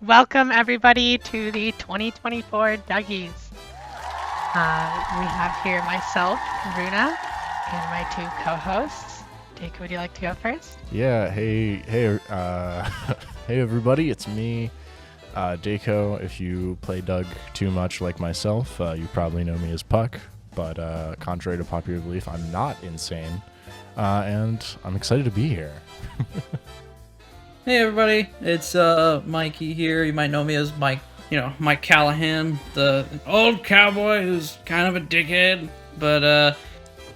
Welcome everybody to the 2024 Duggies. We have here myself, Runa, and my two co-hosts. Deyko, would you like to go first? Yeah, hey, hey everybody, it's me, Deyko. If you play Doug too much like myself, you probably know me as Puck, but contrary to popular belief, I'm not insane, and I'm excited to be here. Hey everybody, it's Mikey here. You might know me as Mike Callahan, the old cowboy who's kind of a dickhead. But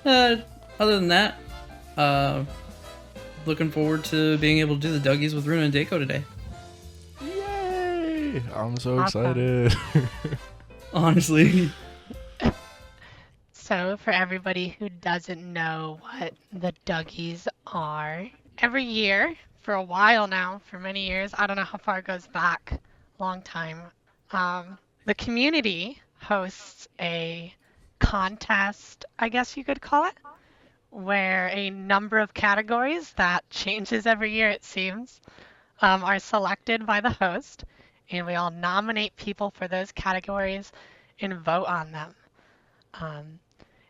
other than that, looking forward to being able to do the Duggies with Runa and Deyko today. Yay! I'm so Awesome. excited. Honestly. So, for everybody who doesn't know what the Duggies are, every year, for a while now, for many years, I don't know how far it goes back, long time, the community hosts a contest, I guess you could call it, where a number of categories that changes every year, it seems, are selected by the host, and we all nominate people for those categories and vote on them. Um,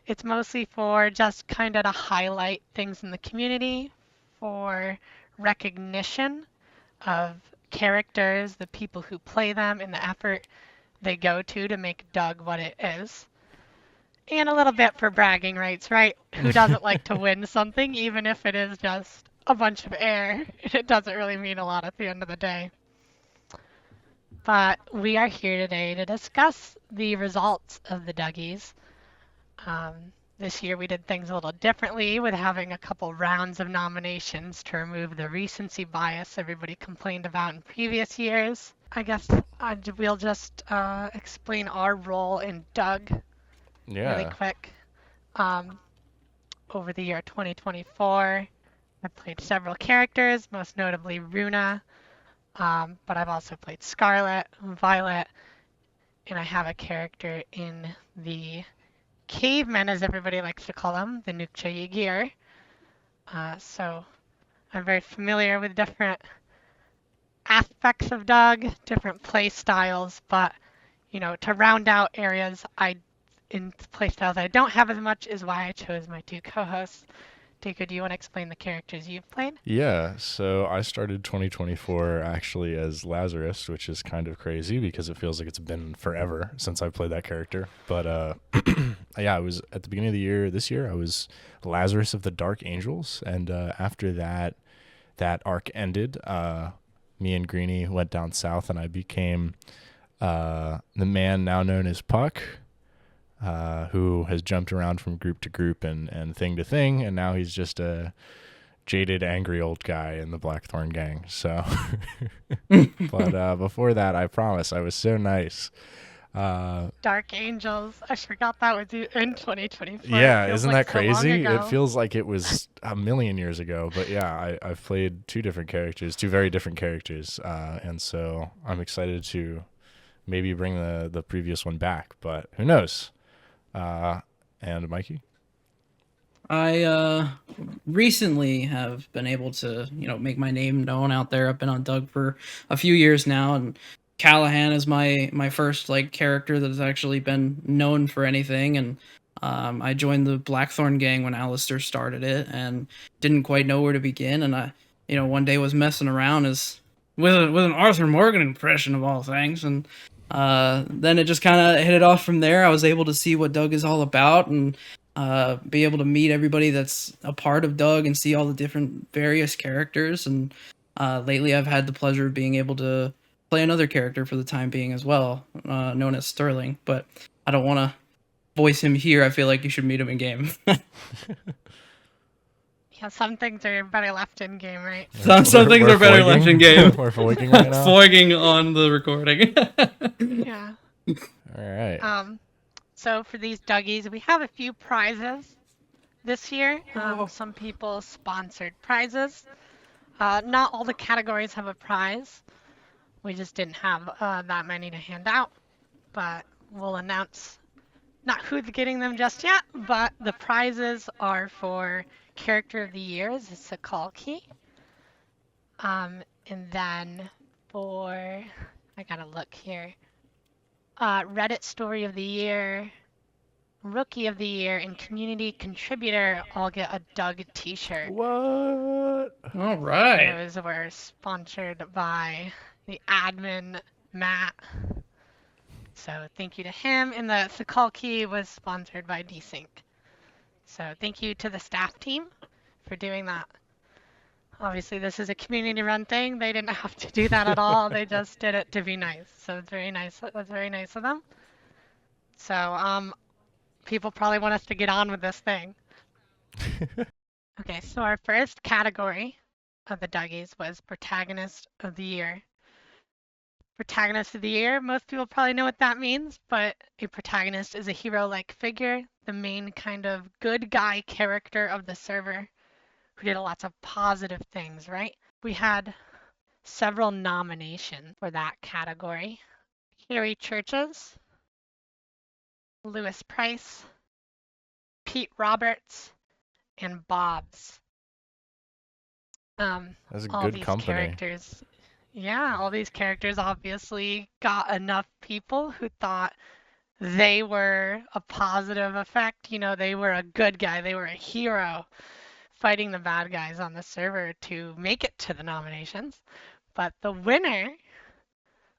it's mostly for just kind of to highlight things in the community, for recognition of characters, the people who play them, and the effort they go to make Doug what it is. And a little bit for bragging rights, right? Who doesn't like to win something, even if it is just a bunch of air? It doesn't really mean a lot at the end of the day. But we are here today to discuss the results of the Duggies. This year we did things a little differently with having a couple rounds of nominations to remove the recency bias everybody complained about in previous years. I guess we'll just explain our role in Doug really Yeah, quick. Um, Over the year 2024, I've played several characters, most notably Runa, but I've also played Scarlet, Violet, and I have a character in the cavemen, as everybody likes to call them, the Nukcha Yagir. So I'm very familiar with different aspects of Doug, different play styles, but to round out areas in play styles I don't have as much is why I chose my two co-hosts. Deyko, do you want to explain the characters you've played? yeah. So I started 2024 actually as Lazarus, which is kind of crazy because it feels like it's been forever since I played that character. But yeah, I was at the beginning of the year. This year, I was Lazarus of the Dark Angels, and after that arc ended, me and Greenie went down south, and I became the man now known as Puck, who has jumped around from group to group and thing to thing, and now he's just a jaded, angry old guy in the Blackthorn gang. So, but before that, I promise I was so nice. Dark Angels. I forgot that was in 2024. It Yeah, feels isn't like that so long crazy? It ago. feels like it was a million years ago, but yeah, I've played two different characters, two very different characters, and so I'm excited to maybe bring the previous one back, but who knows? And Mikey? I recently have been able to, make my name known out there. I've been on Doug for a few years now, and Callahan is my first character that has actually been known for anything. And I joined the Blackthorn gang when Alistair started it, and didn't quite know where to begin. And I, one day was messing around as with an Arthur Morgan impression of all things, and then it just kind of hit it off from there. I was able to see what Doug is all about, and be able to meet everybody that's a part of Doug and see all the different various characters. And lately I've had the pleasure of being able to play another character for the time being as well, known as Sterling, but I don't want to voice him here. I feel like you should meet him in game. Yeah, some things are better left in game, right? Some things We're are better left in game. We're foiking right now. Fogging on the recording. Yeah. All right. So for these Duggies, we have a few prizes this year. Some people sponsored prizes. Not all the categories have a prize. We just didn't have that many to hand out, but we'll announce not who's getting them just yet, but the prizes are for Character of the Year is a call key. And then for, look here. Reddit Story of the Year, Rookie of the Year, and Community Contributor all get a Doug t-shirt. What? All right. Those were sponsored by the admin, Matt. So thank you to him. And the Sakalki was sponsored by Desync. So thank you to the staff team for doing that. Obviously, this is a community-run thing. They didn't have to do that at all. They just did it to be nice. So it's very nice. That's very nice of them. So people probably want us to get on with this thing. Okay, so our first category of the Duggies was Protagonist of the Year. Protagonist of the Year, most people probably know what that means, but a protagonist is a hero-like figure, the main kind of good guy character of the server who did lots of positive things, right? We had several nominations for that category. Harry Churches, Lewis Price, Pete Roberts, and Bob's. That's a All good these company. characters, yeah, all these characters obviously got enough people who thought they were a positive effect. You know, they were a good guy, they were a hero fighting the bad guys on the server to make it to the nominations. But the winner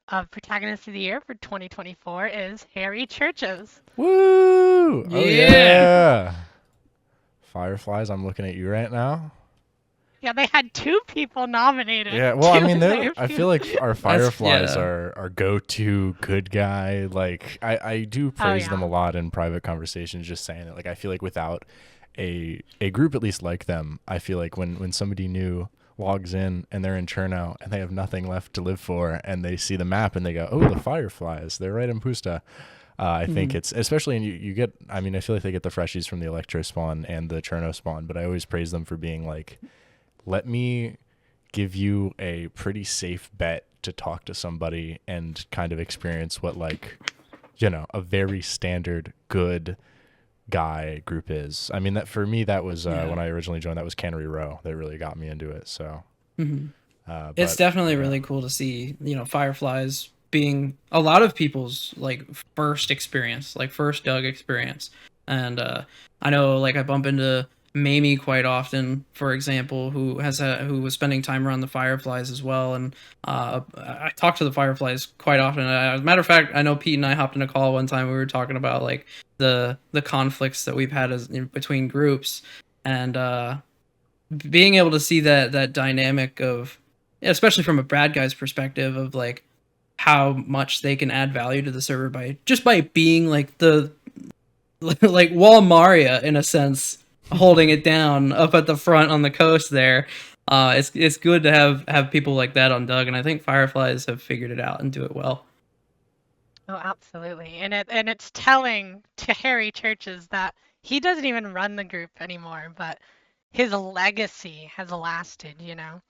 of Protagonist of the Year for 2024 is Harry Churches. Woo! Oh Yeah. yeah. Fireflies, I'm looking at you right now. Yeah, they had 2 people nominated. Yeah, well, I Two mean, other I feel people. like our Fireflies yeah. are our go-to good guy. Like, I do praise them a yeah. lot in private conversations, just saying it. Like, I feel like without a group at least like them, I feel like when somebody new logs in and they're in Cherno and they have nothing left to live for and they see the map and they go, oh, the Fireflies, they're right in Pusta. I think it's especially, and you get, I mean, I feel like they get the freshies from the Electro spawn and the Cherno spawn, but I always praise them for being like, let me give you a pretty safe bet to talk to somebody and kind of experience what, like, you know, a very standard good guy group is. I mean, that for me, that was when I originally joined, that was Cannery Row that really got me into it. So It's definitely really cool to see, you know, Fireflies being a lot of people's like first experience, like first Doug experience. And I know, like, I bump into Mamie quite often, for example, who was spending time around the Fireflies as well, and I talk to the Fireflies quite often. As a matter of fact, I know Pete and I hopped in a call one time. We were talking about like the conflicts that we've had in between groups, and being able to see that dynamic of, especially from a bad guy's perspective, of like how much they can add value to the server by being like the like Walmaria in a sense, holding it down up at the front on the coast there. It's good to have people like that on Doug, and I think Fireflies have figured it out and do it well. Oh, absolutely. And it's telling to Harry Churches that he doesn't even run the group anymore, but his legacy has lasted, you know.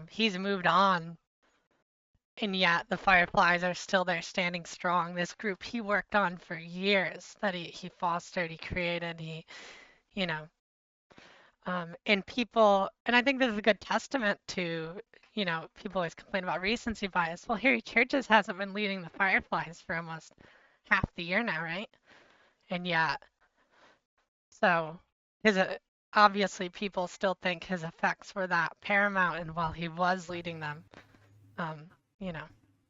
He's moved on, and yet the Fireflies are still there standing strong. This group he worked on for years, that he fostered, he created, you know, and people, and I think this is a good testament to, you know, people always complain about recency bias. Well, Harry Churches hasn't been leading the Fireflies for almost half the year now, right? And yet, so his obviously people still think his effects were that paramount, and while he was leading them, you know.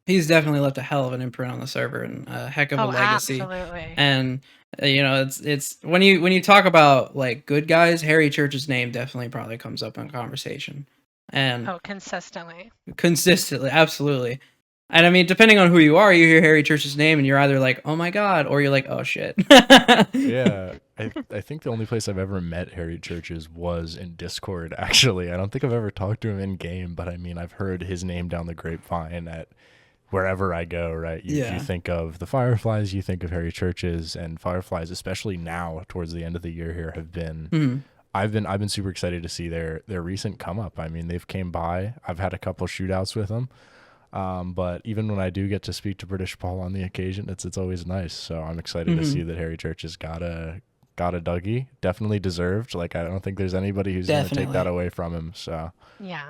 He's definitely left a hell of an imprint on the server and a heck of a legacy. Absolutely. And you know, it's when you talk about like good guys, Harry Church's name definitely probably comes up in conversation. And Consistently. consistently, absolutely. And I mean, depending on who you are, you hear Harry Church's name and you're either like, "Oh my god," or you're like, "Oh shit." Yeah, I think the only place I've ever met Harry Churches was in Discord, actually. I don't think I've ever talked to him in game, but I mean, I've heard his name down the grapevine at wherever I go, right? You think of the Fireflies, you think of Harry Churches, and Fireflies, especially now towards the end of the year here, have been I've been super excited to see their recent come up. I mean, they've came by. I've had a couple shootouts with them. But even when I do get to speak to British Paul on the occasion, it's always nice. So I'm excited to see that Harry Churches got a Dougie. Definitely deserved. Like, I don't think there's anybody who's going to take that away from him. So Yeah.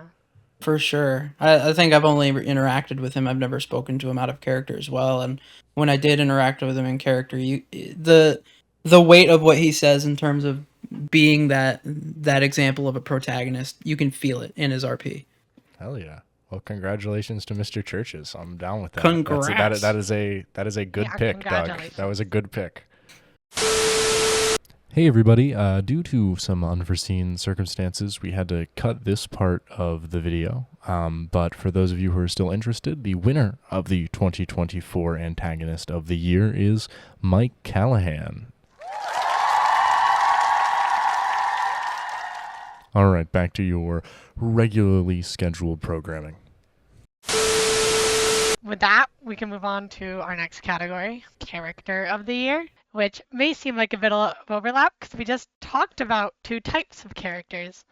For sure. I think I've only interacted with him. I've never spoken to him out of character as well. And when I did interact with him in character, the weight of what he says in terms of being that example of a protagonist, you can feel it in his RP. Hell yeah. Well, congratulations to Mr. Churches. I'm down with that. Congrats. That is a good Yeah, pick, Doug. congratulations. That was a good pick. Hey everybody, due to some unforeseen circumstances, we had to cut this part of the video. But for those of you who are still interested, the winner of the 2024 Antagonist of the Year is Mike Callahan. All right, back to your regularly scheduled programming. With that, we can move on to our next category, Character of the Year, which may seem like a bit of overlap because we just talked about two types of characters.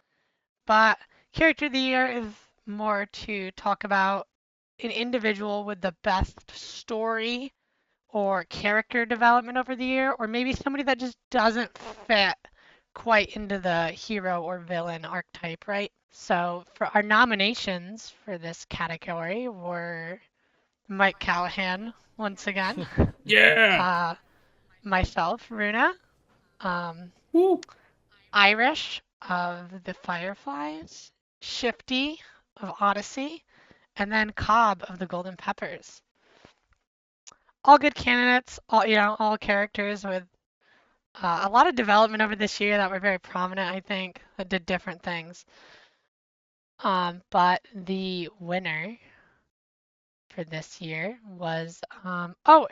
But Character of the Year is more to talk about an individual with the best story or character development over the year, or maybe somebody that just doesn't fit quite into the hero or villain archetype, right? So for our nominations for this category were Mike Callahan once again, Yeah. myself, Runa, um, Woo. Irish of the Fireflies, Shifty of Odyssey, and then Cobb of the Golden Peppers. All good candidates, all characters with a lot of development over this year that were very prominent, I think, that did different things. But the winner for this year was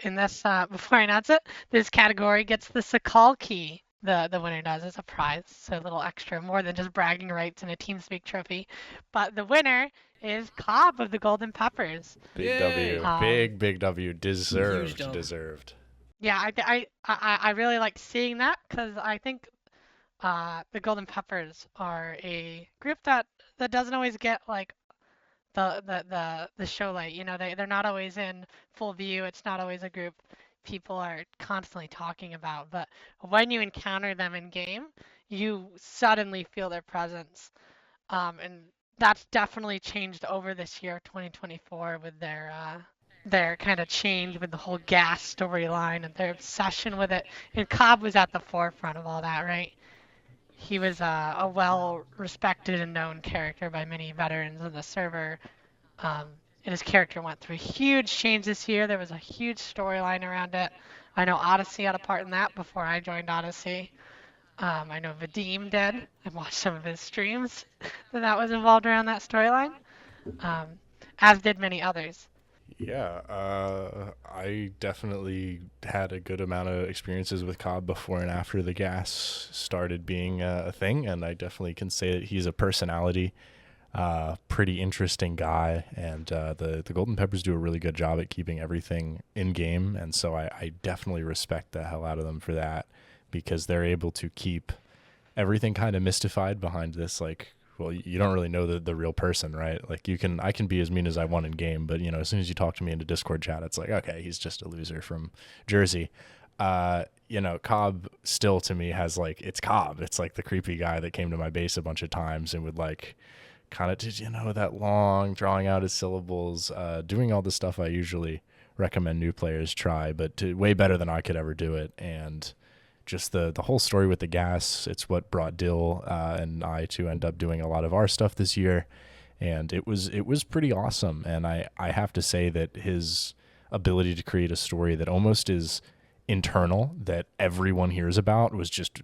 in this before I announce it, this category gets the Sakal key. The winner does as a prize, so a little extra, more than just bragging rights and a TeamSpeak trophy. But the winner is Cobb of the Golden Peppers. Big Yay. W. Big W. Huge Deserved. dub. Deserved. Yeah, I really like seeing that because I think the Golden Peppers are a group that doesn't always get like the show light. You know, they're not always in full view. It's not always a group people are constantly talking about. But when you encounter them in game, you suddenly feel their presence. And that's definitely changed over this year, 2024, with their kind of change with the whole gas storyline and their obsession with it. And Cobb was at the forefront of all that, right? He was a well-respected and known character by many veterans of the server. And his character went through a huge change this year. There was a huge storyline around it. I know Odyssey had a part in that before I joined Odyssey. I know Vadim did. I watched some of his streams that was involved around that storyline, um, as did many others. Yeah, I definitely had a good amount of experiences with Cobb before and after the gas started being a thing, and I definitely can say that he's a personality, pretty interesting guy, and the Golden Peppers do a really good job at keeping everything in game, and so I definitely respect the hell out of them for that, because they're able to keep everything kind of mystified behind this, like, well, you don't really know the real person, right? Like I can be as mean as I want in game, but as soon as you talk to me in a Discord chat, it's like, okay, he's just a loser from Jersey. Cobb still to me has like, it's Cobb. It's like the creepy guy that came to my base a bunch of times and would like kind of, that long drawing out his syllables, doing all the stuff I usually recommend new players try, but way better than I could ever do it. And just the whole story with the gas, it's what brought Dill and I to end up doing a lot of our stuff this year, and it was pretty awesome. And I have to say that his ability to create a story that almost is internal, that everyone hears about, was just,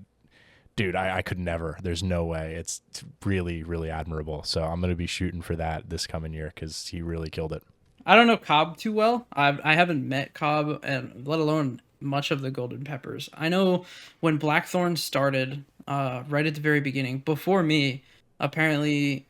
dude, I could never. There's no way. It's really, really admirable. So I'm going to be shooting for that this coming year because he really killed it. I don't know Cobb too well. I haven't met Cobb, and let alone much of the Golden Peppers. I know when Blackthorn started, right at the very beginning, before me, apparently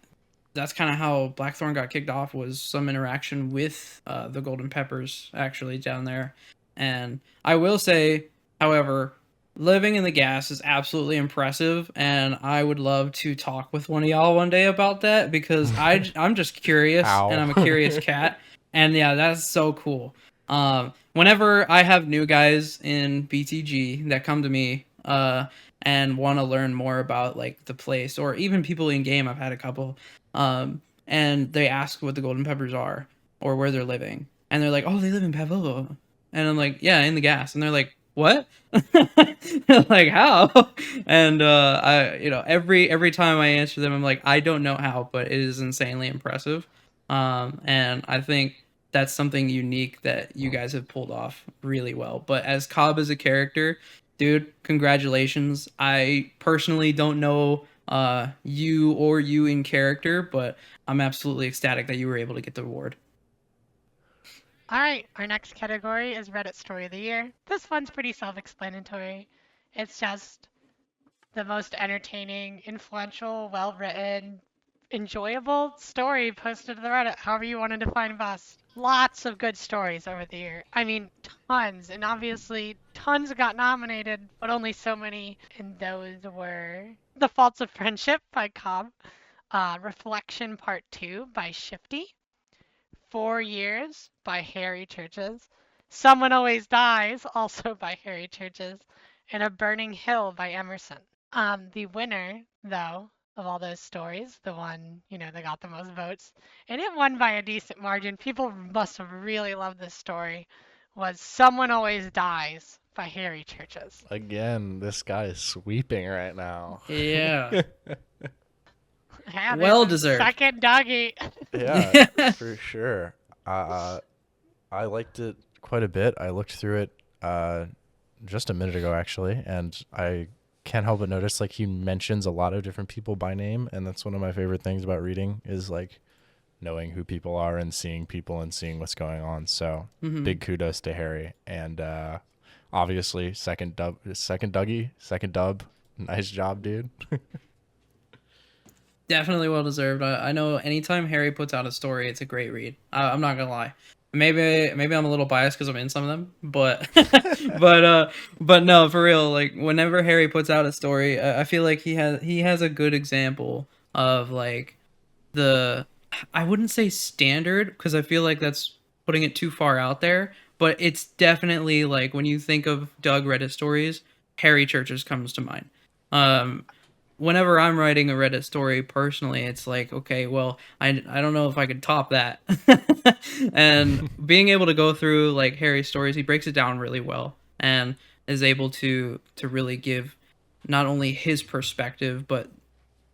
that's kind of how Blackthorn got kicked off, was some interaction with the Golden Peppers actually down there. And I will say, however, living in the gas is absolutely impressive, and I would love to talk with one of y'all one day about that, because I'm just curious, Ow. and I'm a curious cat. And yeah, that's so cool. Whenever I have new guys in BTG that come to me and want to learn more about like the place, or even people in game, I've had a couple, and and they ask what the golden peppers are or where they're living, and they're like, "Oh, they live in Pavlova," and I'm like, "Yeah, in the gas," and they're like, "What?" Like, how? And I, every time I answer them, I'm like, I don't know how, but it is insanely impressive. And I think that's something unique that you guys have pulled off really well. But as Cobb as a character, dude, congratulations. I personally don't know you or you in character, but I'm absolutely ecstatic that you were able to get the award. All right, our next category is Reddit Story of the Year. This one's pretty self-explanatory. It's just the most entertaining, influential, well-written, enjoyable story posted to the Reddit, however you want to define best. Lots of good stories over the year. I mean, tons, and obviously tons got nominated, but only so many. And those were The Faults of Friendship by Cobb, Reflection Part 2 by Shifty, 4 Years by Harry Churches, Someone Always Dies, also by Harry Churches, and A Burning Hill by Emerson. The winner, though, of all those stories, the one, that got the most votes, and it won by a decent margin. People must have really loved this story, was Someone Always Dies by Harry Churches. Again, this guy is sweeping right now. Yeah. Yeah, Well there's a deserved. second Dougie. Yeah, for sure. I liked it quite a bit. I looked through it just a minute ago, actually, and I can't help but notice like he mentions a lot of different people by name, and that's one of my favorite things about reading is like knowing who people are and seeing people and seeing what's going on. So big kudos to Harry, and obviously second Dougie, second dub. Nice job, dude. Definitely well deserved. I know anytime Harry puts out a story, it's a great read. I'm not gonna lie. Maybe I'm a little biased because I'm in some of them, but but no, for real. Like whenever Harry puts out a story, I feel like he has a good example of like the, I wouldn't say standard because I feel like that's putting it too far out there, but it's definitely like when you think of Doug Reddit stories, Harry Churches comes to mind. Um, Whenever I'm writing a Reddit story personally, it's like, okay, well, I don't know if I could top that. And being able to go through like Harry's stories, he breaks it down really well and is able to really give not only his perspective but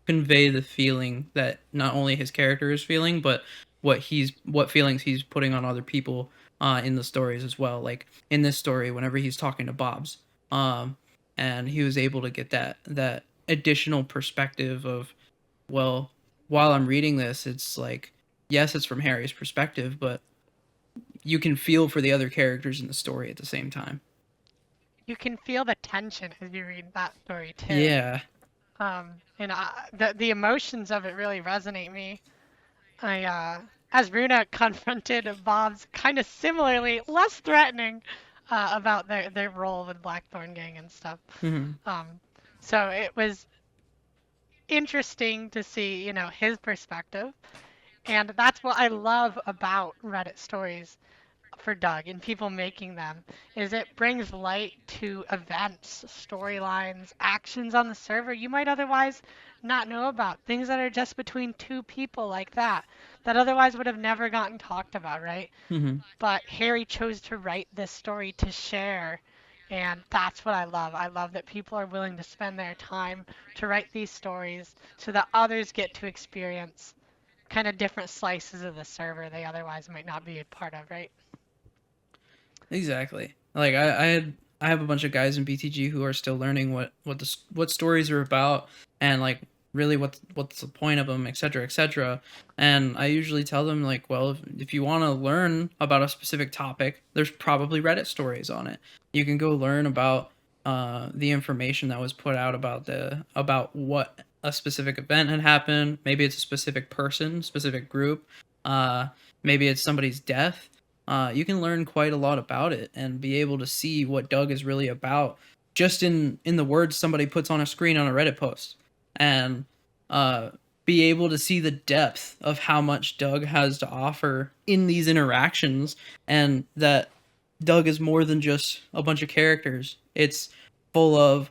convey the feeling that not only his character is feeling, but what feelings he's putting on other people in the stories as well. Like in this story, whenever he's talking to Bob's, um, and he was able to get that additional perspective of, well, while I'm reading this, it's like, yes, it's from Harry's perspective, but you can feel for the other characters in the story at the same time. You can feel the tension as you read that story too. Yeah. And the emotions of it really resonate me. As Runa confronted Bob's kind of similarly, less threatening, about their role with Blackthorn Gang and stuff. Hmm. Um, so it was interesting to see, his perspective. And that's what I love about Reddit stories for Doug and people making them is it brings light to events, storylines, actions on the server you might otherwise not know about, things that are just between two people like that otherwise would have never gotten talked about, right? Hmm. But Harry chose to write this story to share, and that's what I love. I love that people are willing to spend their time to write these stories so that others get to experience kind of different slices of the server they otherwise might not be a part of, right? Exactly. Like I have a bunch of guys in BTG who are still learning what stories are about and like really what's the point of them, etc., etc. And I usually tell them like, well, if you want to learn about a specific topic, there's probably Reddit stories on it. You can go learn about the information that was put out about what a specific event had happened. Maybe it's a specific person, specific group. Uh, Maybe it's somebody's death. You can learn quite a lot about it and be able to see what Doug is really about just in the words somebody puts on a screen on a Reddit post, and uh, be able to see the depth of how much Doug has to offer in these interactions, and that Doug is more than just a bunch of characters. It's full of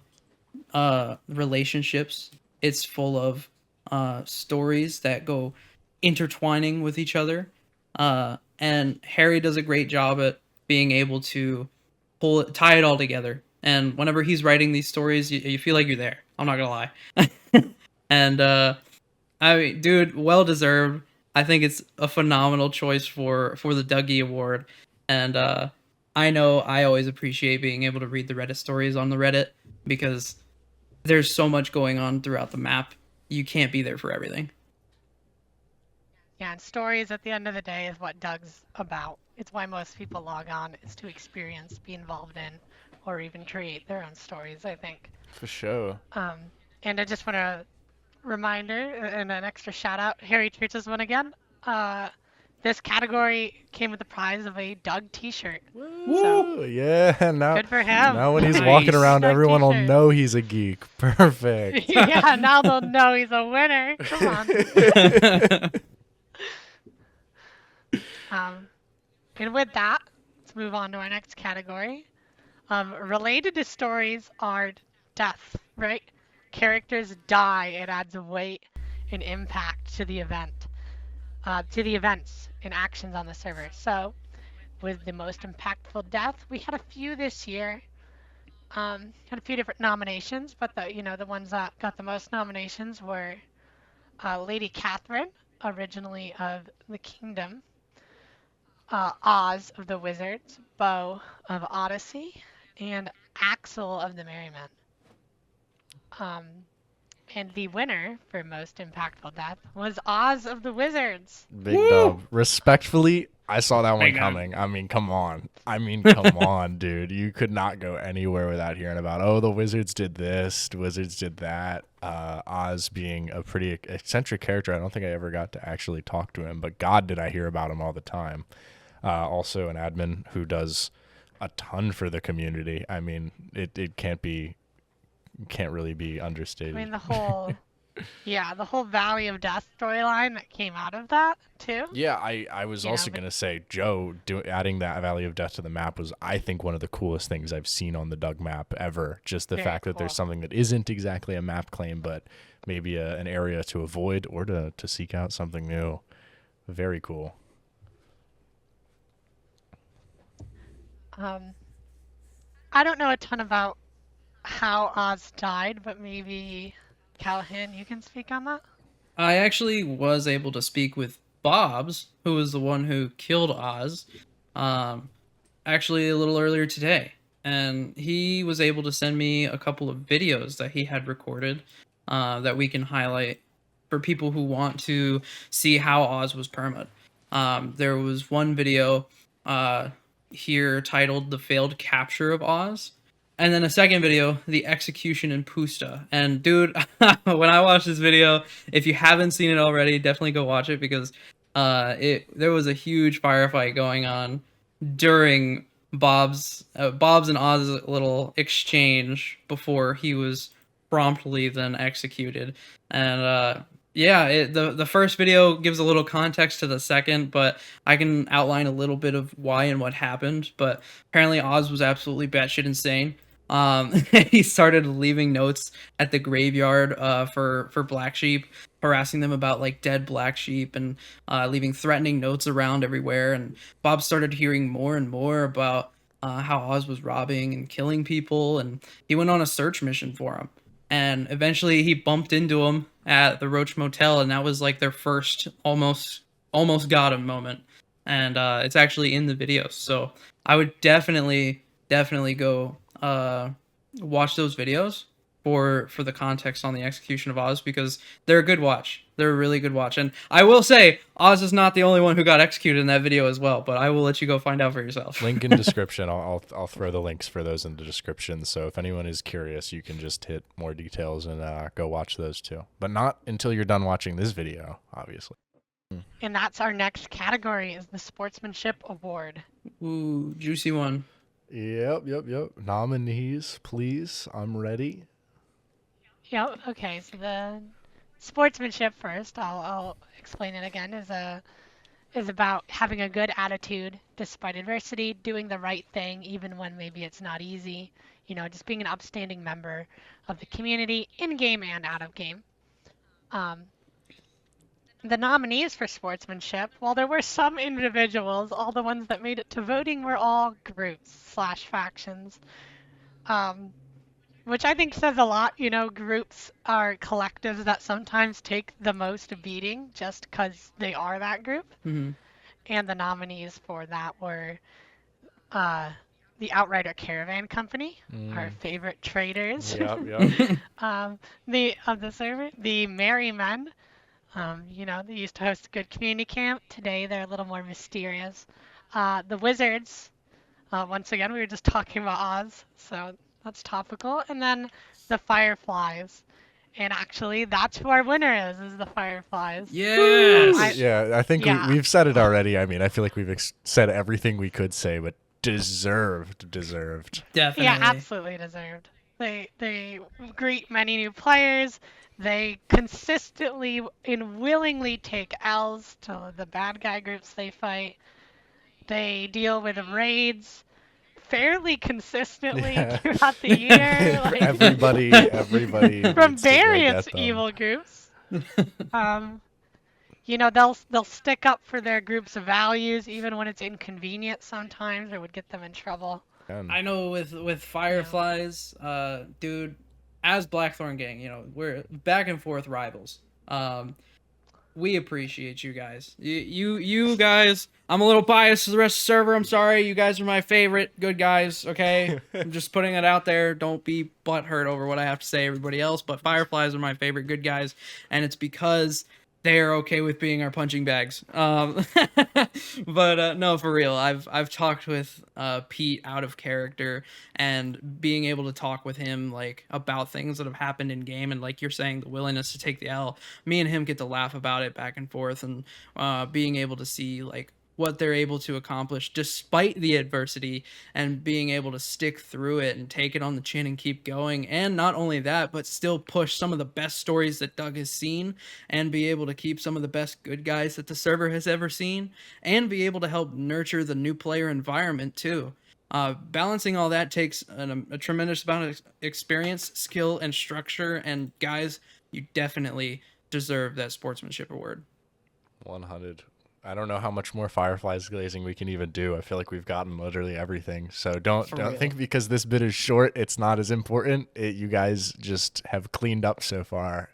relationships. It's full of stories that go intertwining with each other. And Harry does a great job at being able to tie it all together. And whenever he's writing these stories, you feel like you're there. I'm not gonna lie. And I mean, dude, well deserved. I think it's a phenomenal choice for the Dougie Award. And I know I always appreciate being able to read the Reddit stories on the Reddit because there's so much going on throughout the map. You can't be there for everything. Yeah, and stories at the end of the day is what Doug's about. It's why most people log on, is to experience, be involved in, or even create their own stories, I think. For sure. And I just want to reminder and an extra shout out, Harry Church's one again. This category came with the prize of a Doug t-shirt. Woo! Yeah, now Good for him. now when he's Nice. walking around, Doug everyone will t-shirt. know he's a geek. Perfect. Yeah, now they'll know he's a winner. Come on. And with that, let's move on to our next category. Related to stories are death, right? Characters die. It adds a weight and impact to the event, to the events and actions on the server. So, with the most impactful death, we had a few this year. Had a few different nominations, but the ones that got the most nominations were Lady Catherine, originally of the Kingdom, Oz of the Wizards, Bo of Odyssey, and Axel of the Merrymen. Um, and the winner for most impactful death was Oz of the Wizards. Big dub. Respectfully, I saw that one Big dub. coming. I mean, come on. Come on, dude. You could not go anywhere without hearing about, oh, the Wizards did this, the Wizards did that. Oz being a pretty eccentric character. I don't think I ever got to actually talk to him, but God, did I hear about him all the time. Also an admin who does a ton for the community. I mean, it can't really be understated. I mean, the whole Valley of Death storyline that came out of that, too. Yeah, I was also going to say, Joe, adding that Valley of Death to the map was, I think, one of the coolest things I've seen on the Doug map ever. Just the Very fact that cool. there's something that isn't exactly a map claim, but maybe an area to avoid or to seek out something new. Very cool. I don't know a ton about how Oz died, but maybe Callahan, you can speak on that? I actually was able to speak with Bobs, who was the one who killed Oz, actually a little earlier today. And he was able to send me a couple of videos that he had recorded that we can highlight for people who want to see how Oz was permaed. There was one video here titled The Failed Capture of Oz. And then a second video, The Execution in Pusta. And dude, when I watched this video, if you haven't seen it already, definitely go watch it because there was a huge firefight going on during Bob's and Oz's little exchange before he was promptly then executed. And yeah, the first video gives a little context to the second, but I can outline a little bit of why and what happened. But apparently Oz was absolutely batshit insane. He started leaving notes at the graveyard for black sheep, harassing them about like dead black sheep and leaving threatening notes around everywhere. And Bob started hearing more and more about how Oz was robbing and killing people, and he went on a search mission for him. And eventually he bumped into him at the Roach Motel, and that was like their first almost got him moment. And it's actually in the video, so I would definitely go watch those videos for the context on the execution of Oz, because they're a good watch. They're a really good watch. And I will say, Oz is not the only one who got executed in that video as well, but I will let you go find out for yourself. Link in description. I'll throw the links for those in the description. So if anyone is curious, you can just hit more details and go watch those too. But not until you're done watching this video, obviously. And that's our next category, is the Sportsmanship Award. Ooh, juicy one. Yep. Nominees, please. I'm ready. Yep. Okay. So the sportsmanship first, I'll explain it again, is about having a good attitude despite adversity, doing the right thing even when maybe it's not easy. Just being an upstanding member of the community in game and out of game. The nominees for sportsmanship, while there were some individuals, all the ones that made it to voting were all groups/factions. Um, which I think says a lot. You know, groups are collectives that sometimes take the most beating just because they are that group. Hmm. And the nominees for that were uh, the Outrider Caravan Company, our favorite traders, Yep, yep. the of the server, the Merry Men. You know, they used to host a good community camp. Today they're a little more mysterious. The Wizards. Once again, we were just talking about Oz, so that's topical. And then the Fireflies. And actually, that's who our winner is the Fireflies. Yes. Yeah, I think Yeah. we've said it already. I mean, I feel like we've said everything we could say, but deserved. Definitely. Yeah, absolutely deserved. They greet many new players. They consistently and willingly take L's to the bad guy groups they fight. They deal with raids fairly consistently Yeah. throughout the year. Like, everybody from needs to go various get them. evil groups. You know, they'll stick up for their group's values even when it's inconvenient sometimes or would get them in trouble. I know with Fireflies, dude, as Blackthorn Gang, you know, we're back and forth rivals. We appreciate you guys. You guys. I'm a little biased to the rest of the server. I'm sorry. You guys are my favorite good guys. Okay, I'm just putting it out there. Don't be butthurt over what I have to say, everybody else. But Fireflies are my favorite good guys, and it's because they are okay with being our punching bags. But no, for real. I've talked with Pete out of character, and being able to talk with him like about things that have happened in game, and like you're saying, the willingness to take the L. Me and him get to laugh about it back and forth, and being able to see like what they're able to accomplish despite the adversity, and being able to stick through it and take it on the chin and keep going. And not only that, but still push some of the best stories that Doug has seen, and be able to keep some of the best good guys that the server has ever seen, and be able to help nurture the new player environment too. Balancing all that takes a tremendous amount of experience, skill, and structure. And guys, you definitely deserve that Sportsmanship Award. 100. I don't know how much more Fireflies glazing we can even do. I feel like we've gotten literally everything. So don't real. think because this bit is short, it's not as important. You guys just have cleaned up so far.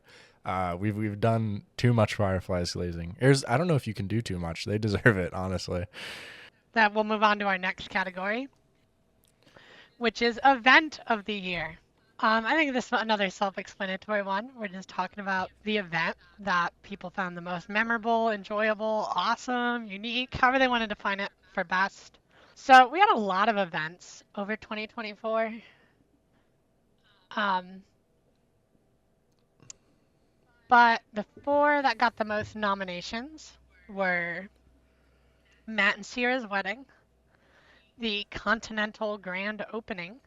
We've done too much Fireflies glazing. I don't know if you can do too much. They deserve it, honestly. That we'll move on to our next category, which is Event of the Year. I think this is another self-explanatory one. We're just talking about the event that people found the most memorable, enjoyable, awesome, unique, however they want to define it for best. So we had a lot of events over 2024. But the 4 that got the most nominations were Matt and Sierra's wedding, the Continental Grand Opening,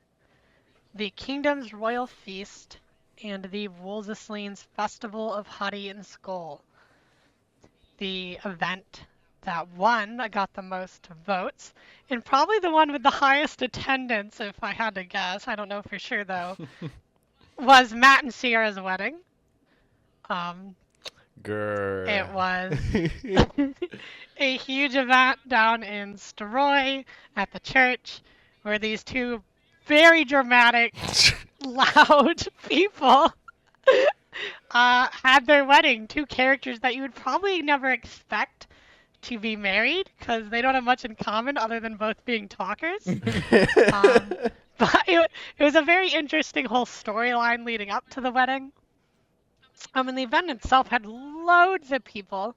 the Kingdom's Royal Feast, and the Wolseslean's Festival of Huddy and Skull. The event that won, that got the most votes, and probably the one with the highest attendance, if I had to guess, I don't know for sure though, was Matt and Sierra's wedding. Grr. It was a huge event down in Staroy at the church where these two very dramatic, loud people had their wedding. 2 characters that you would probably never expect to be married because they don't have much in common other than both being talkers. But it was a very interesting whole storyline leading up to the wedding. And the event itself had loads of people.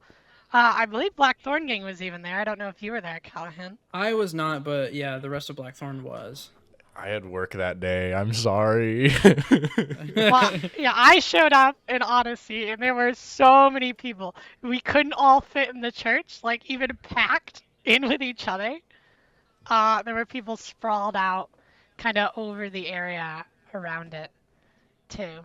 I believe Blackthorn Gang was even there. I don't know if you were there, Callahan. I was not, but yeah, the rest of Blackthorn was. I had work that day. I'm sorry. Well, yeah, I showed up in Odyssey, and there were so many people. We couldn't all fit in the church, like even packed in with each other. There were people sprawled out, kind of over the area around it, too.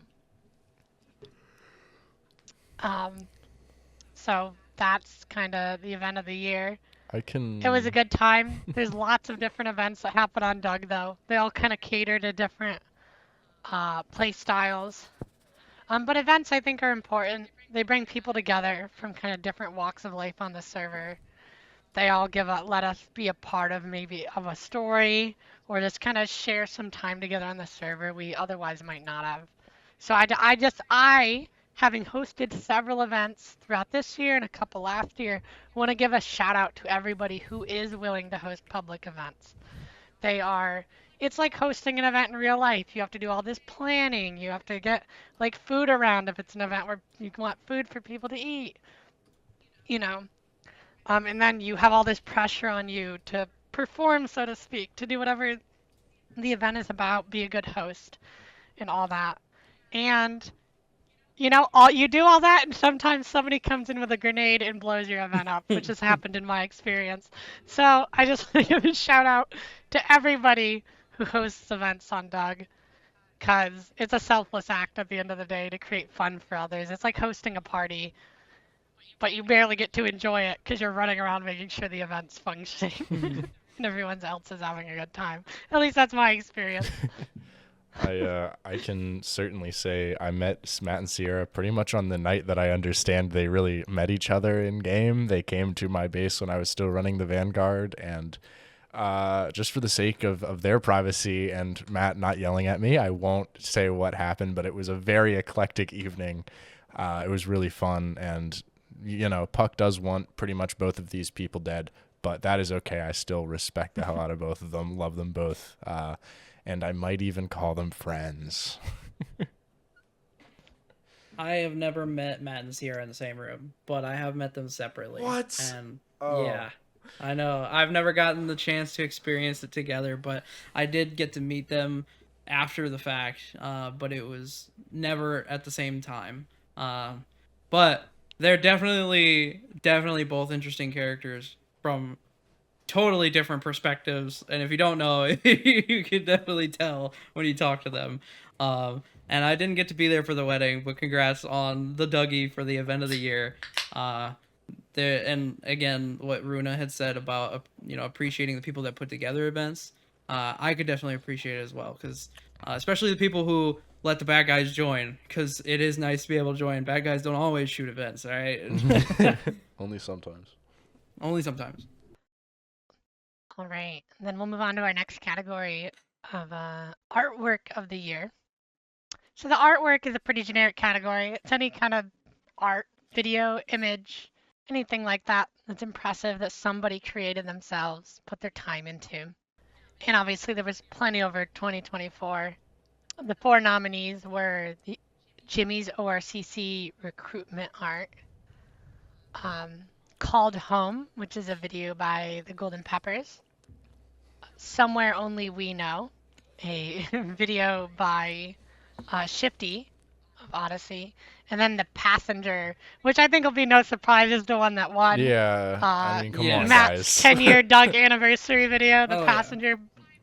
So that's kind of the event of the year. It was a good time. There's lots of different events that happen on Doug, though. They all kind of cater to different play styles. But events, I think, are important. they bring people together from kind of different walks of life on the server. They all let us be a part of maybe of a story or just kind of share some time together on the server we otherwise might not have. So I having hosted several events throughout this year and a couple last year, want to give a shout out to everybody who is willing to host public events. They are it's like hosting an event in real life. You have to do all this planning. You have to get like food around if it's an event where you want food for people to eat, you know. And then you have all this pressure on you to perform, so to speak, to do whatever the event is about, be a good host, and all that. And all you do all that, and sometimes somebody comes in with a grenade and blows your event up, which has happened in my experience. So I just want to give a shout out to everybody who hosts events on Doug, because it's a selfless act at the end of the day to create fun for others. It's like hosting a party, but you barely get to enjoy it because you're running around making sure the event's functioning and everyone else is having a good time. At least that's my experience. I can certainly say I met Matt and Sierra pretty much on the night that I understand they really met each other in game. They came to my base when I was still running the Vanguard, and just for the sake of their privacy and Matt not yelling at me, I won't say what happened, but it was a very eclectic evening. It was really fun, and Puck does want pretty much both of these people dead, but that is okay. I still respect the hell out of both of them, love them both, and I might even call them friends. I have never met Matt and Sierra in the same room, but I have met them separately. What? And Oh. yeah, I know. I've never gotten the chance to experience it together, but I did get to meet them after the fact, but it was never at the same time. But they're definitely both interesting characters from totally different perspectives, and if you don't know, you can definitely tell when you talk to them. And I didn't get to be there for the wedding, but congrats on the Dougie for the event of the year. There, and again, what Runa had said about appreciating the people that put together events, I could definitely appreciate it as well, because especially the people who let the bad guys join, because it is nice to be able to join. Bad guys don't always shoot events, all right? Only sometimes. Only sometimes. All right, then we'll move on to our next category of artwork of the year. So the artwork is a pretty generic category. It's any kind of art, video, image, anything like that that's impressive that somebody created themselves, put their time into. And obviously there was plenty over 2024. The four nominees were the Jimmy's ORCC recruitment art, Called Home, which is a video by the Golden Peppers, Somewhere Only We Know, a video by Shifty of Odyssey, and then The Passenger, which I think will be no surprise is the one that won. Yeah, I mean, come on, Matt's guys. 10-year Doug anniversary video, The Passenger,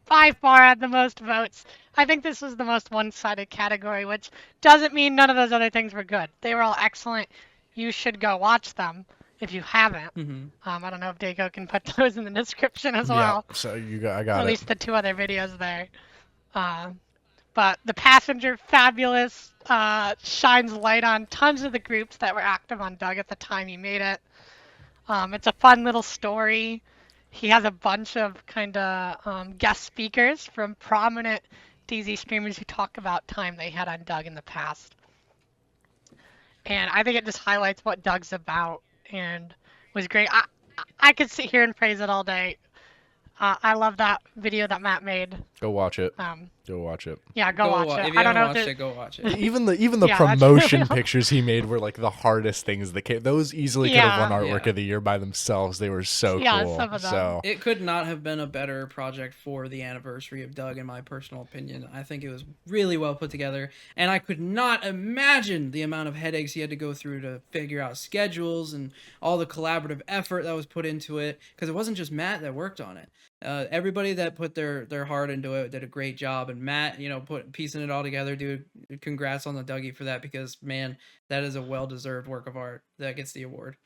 by far had the most votes. I think this was the most one-sided category, which doesn't mean none of those other things were good. They were all excellent. You should go watch them if you haven't. I don't know if Deyko can put those in the description as well. Yeah, so I got At it. least the two other videos there. But The Passenger, fabulous, shines light on tons of the groups that were active on Doug at the time he made it. It's a fun little story. He has a bunch of kind of guest speakers from prominent DayZ streamers who talk about time they had on Doug in the past. And I think it just highlights what Doug's about and was great. I could sit here and praise it all day. I love that video that Matt made. Go watch it. Go watch it. Yeah, go watch it. If you I don't know haven't if watched it, go watch it. Even the Yeah, that's promotion real. pictures he made were like the hardest things that came. Those easily could have won artwork Yeah. of the year by themselves. They were so Yeah, cool. some of them. So It could not have been a better project for the anniversary of Doug, in my personal opinion. I think it was really well put together, and I could not imagine the amount of headaches he had to go through to figure out schedules and all the collaborative effort that was put into it, because it wasn't just Matt that worked on it. Everybody that put their heart into it did a great job, and Matt, piecing it all together, dude, congrats on the Dougie for that, because man, that is a well-deserved work of art that gets the award.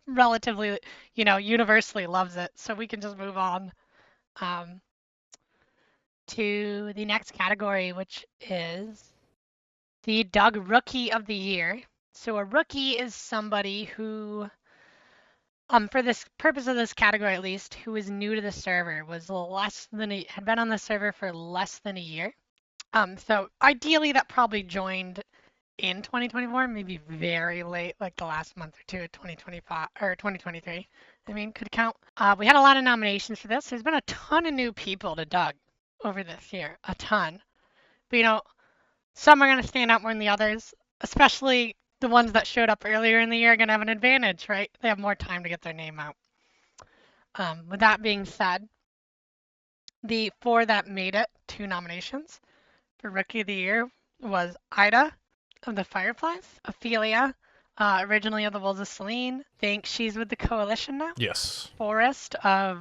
Relatively, universally loves it. So we can just move on to the next category, which is the Doug Rookie of the Year. So a rookie is somebody who, for this purpose of this category at least, who is new to the server, had been on the server for less than a year. So ideally that probably joined in 2024, maybe very late, like the last month or two of 2025 or 2023. I mean, could count. We had a lot of nominations for this. There's been a ton of new people to Doug over this year, a ton. But some are going to stand out more than the others, especially the ones that showed up earlier in the year are going to have an advantage, right? They have more time to get their name out. With that being said, the four that made it to nominations for Rookie of the Year was Ida of the Fireflies, Ophelia, originally of the Wolves of Selene. Think she's with the Coalition now. Yes. Forrest of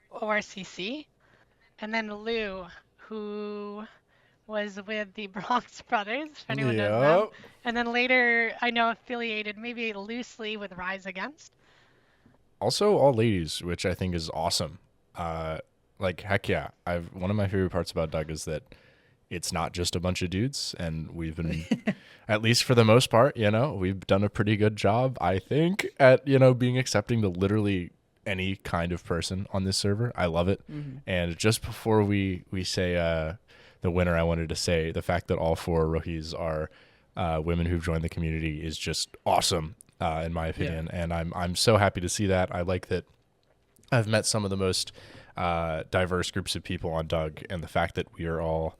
ORCC, and then Lou, who was with the Bronx Brothers, if anyone knows them. Yep. And then later, I know affiliated maybe loosely with Rise Against. Also, all ladies, which I think is awesome. Like heck yeah, one of my favorite parts about Doug is that it's not just a bunch of dudes, and we've been, at least for the most part, we've done a pretty good job, I think, at being accepting to literally any kind of person on this server. I love it. And just before we say the winner, I wanted to say the fact that all four rookies are women who've joined the community is just awesome, in my opinion. Yeah. And I'm so happy to see that. I like that I've met some of the most diverse groups of people on Doug, and the fact that we are all,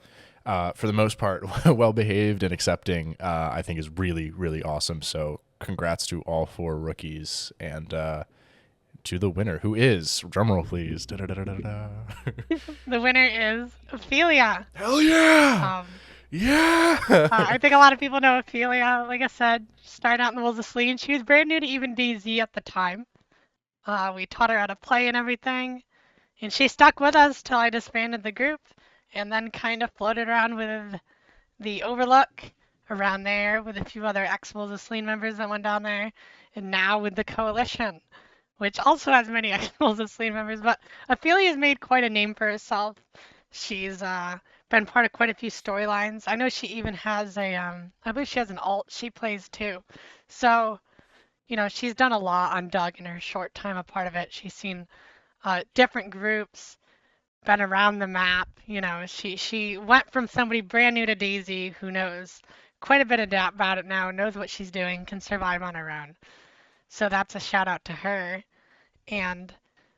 for the most part, well behaved and accepting, I think is really, really awesome. So congrats to all four rookies, and to the winner, who is, drumroll please. The winner is Ophelia. Hell yeah! Yeah! I think a lot of people know Ophelia. Like I said, started out in the Wolves of Selene. She was brand new to even DayZ at the time. We taught her how to play and everything. And she stuck with us till I disbanded the group, and then kind of floated around with the Overlook around there with a few other ex-Wolves of Selene members that went down there, and now with the Coalition, which also has many ex-Wolves of Selene members. But Ophelia's made quite a name for herself. She's been part of quite a few storylines. I know she even has I believe she has an alt she plays too. So, she's done a lot on Doug in her short time a part of it. She's seen different groups, been around the map. She went from somebody brand new to DayZ who knows quite a bit about it now, knows what she's doing, can survive on her own. So that's a shout out to her. And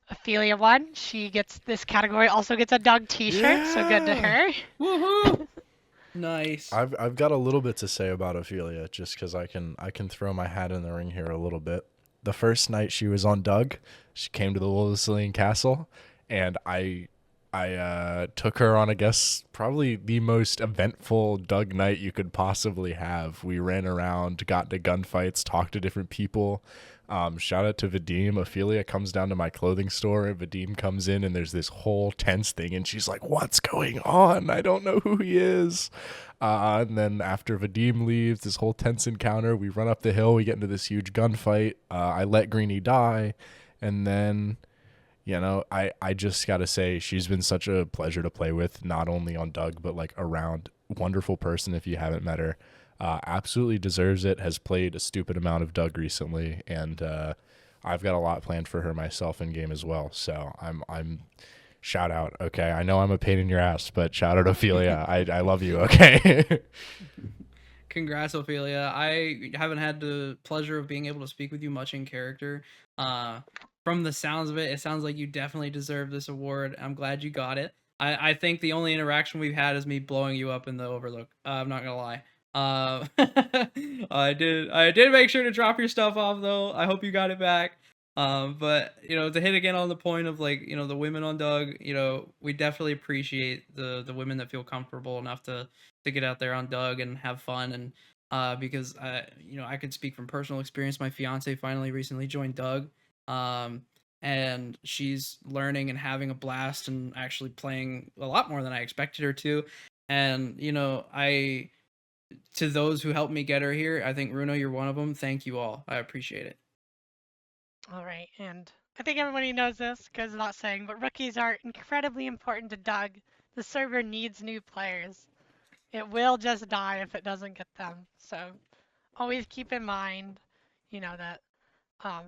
Ophelia won. She gets this category, also gets a Doug t-shirt, so good to her. Woohoo! Nice. I've got a little bit to say about Ophelia, just because I can throw my hat in the ring here a little bit. The first night she was on Doug, she came to the Wolves of Selene Castle, and I took her on, I guess, probably the most eventful Doug night you could possibly have. We ran around, got into gunfights, talked to different people. Shout out to Vadim. Ophelia comes down to my clothing store, and Vadim comes in, and there's this whole tense thing, and she's like, "What's going on? I don't know who he is." And then after Vadim leaves, this whole tense encounter, we run up the hill, we get into this huge gunfight. I let Greenie die, and then, I just got to say, she's been such a pleasure to play with, not only on Doug, but like around. Wonderful person if you haven't met her. Absolutely deserves it, has played a stupid amount of Doug recently, and I've got a lot planned for her myself in game as well. So I'm shout out. Okay, I know I'm a pain in your ass, but shout out Ophelia. I love you. Okay. Congrats, Ophelia. I haven't had the pleasure of being able to speak with you much in character. From the sounds of it, it sounds like you definitely deserve this award. I'm glad you got it. I think the only interaction we've had is me blowing you up in the Overlook. I'm not gonna lie. I did make sure to drop your stuff off though. I hope you got it back. But to hit again on the point of the women on Doug, we definitely appreciate the women that feel comfortable enough to get out there on Doug and have fun. And because I could speak from personal experience. My fiance finally recently joined Doug. And she's learning and having a blast and actually playing a lot more than I expected her to. And to those who helped me get her here, I think, Runa, you're one of them. Thank you all. I appreciate it. All right, and I think everybody knows this because I'm not saying, but rookies are incredibly important to Doug. The server needs new players. It will just die if it doesn't get them. So always keep in mind, that um,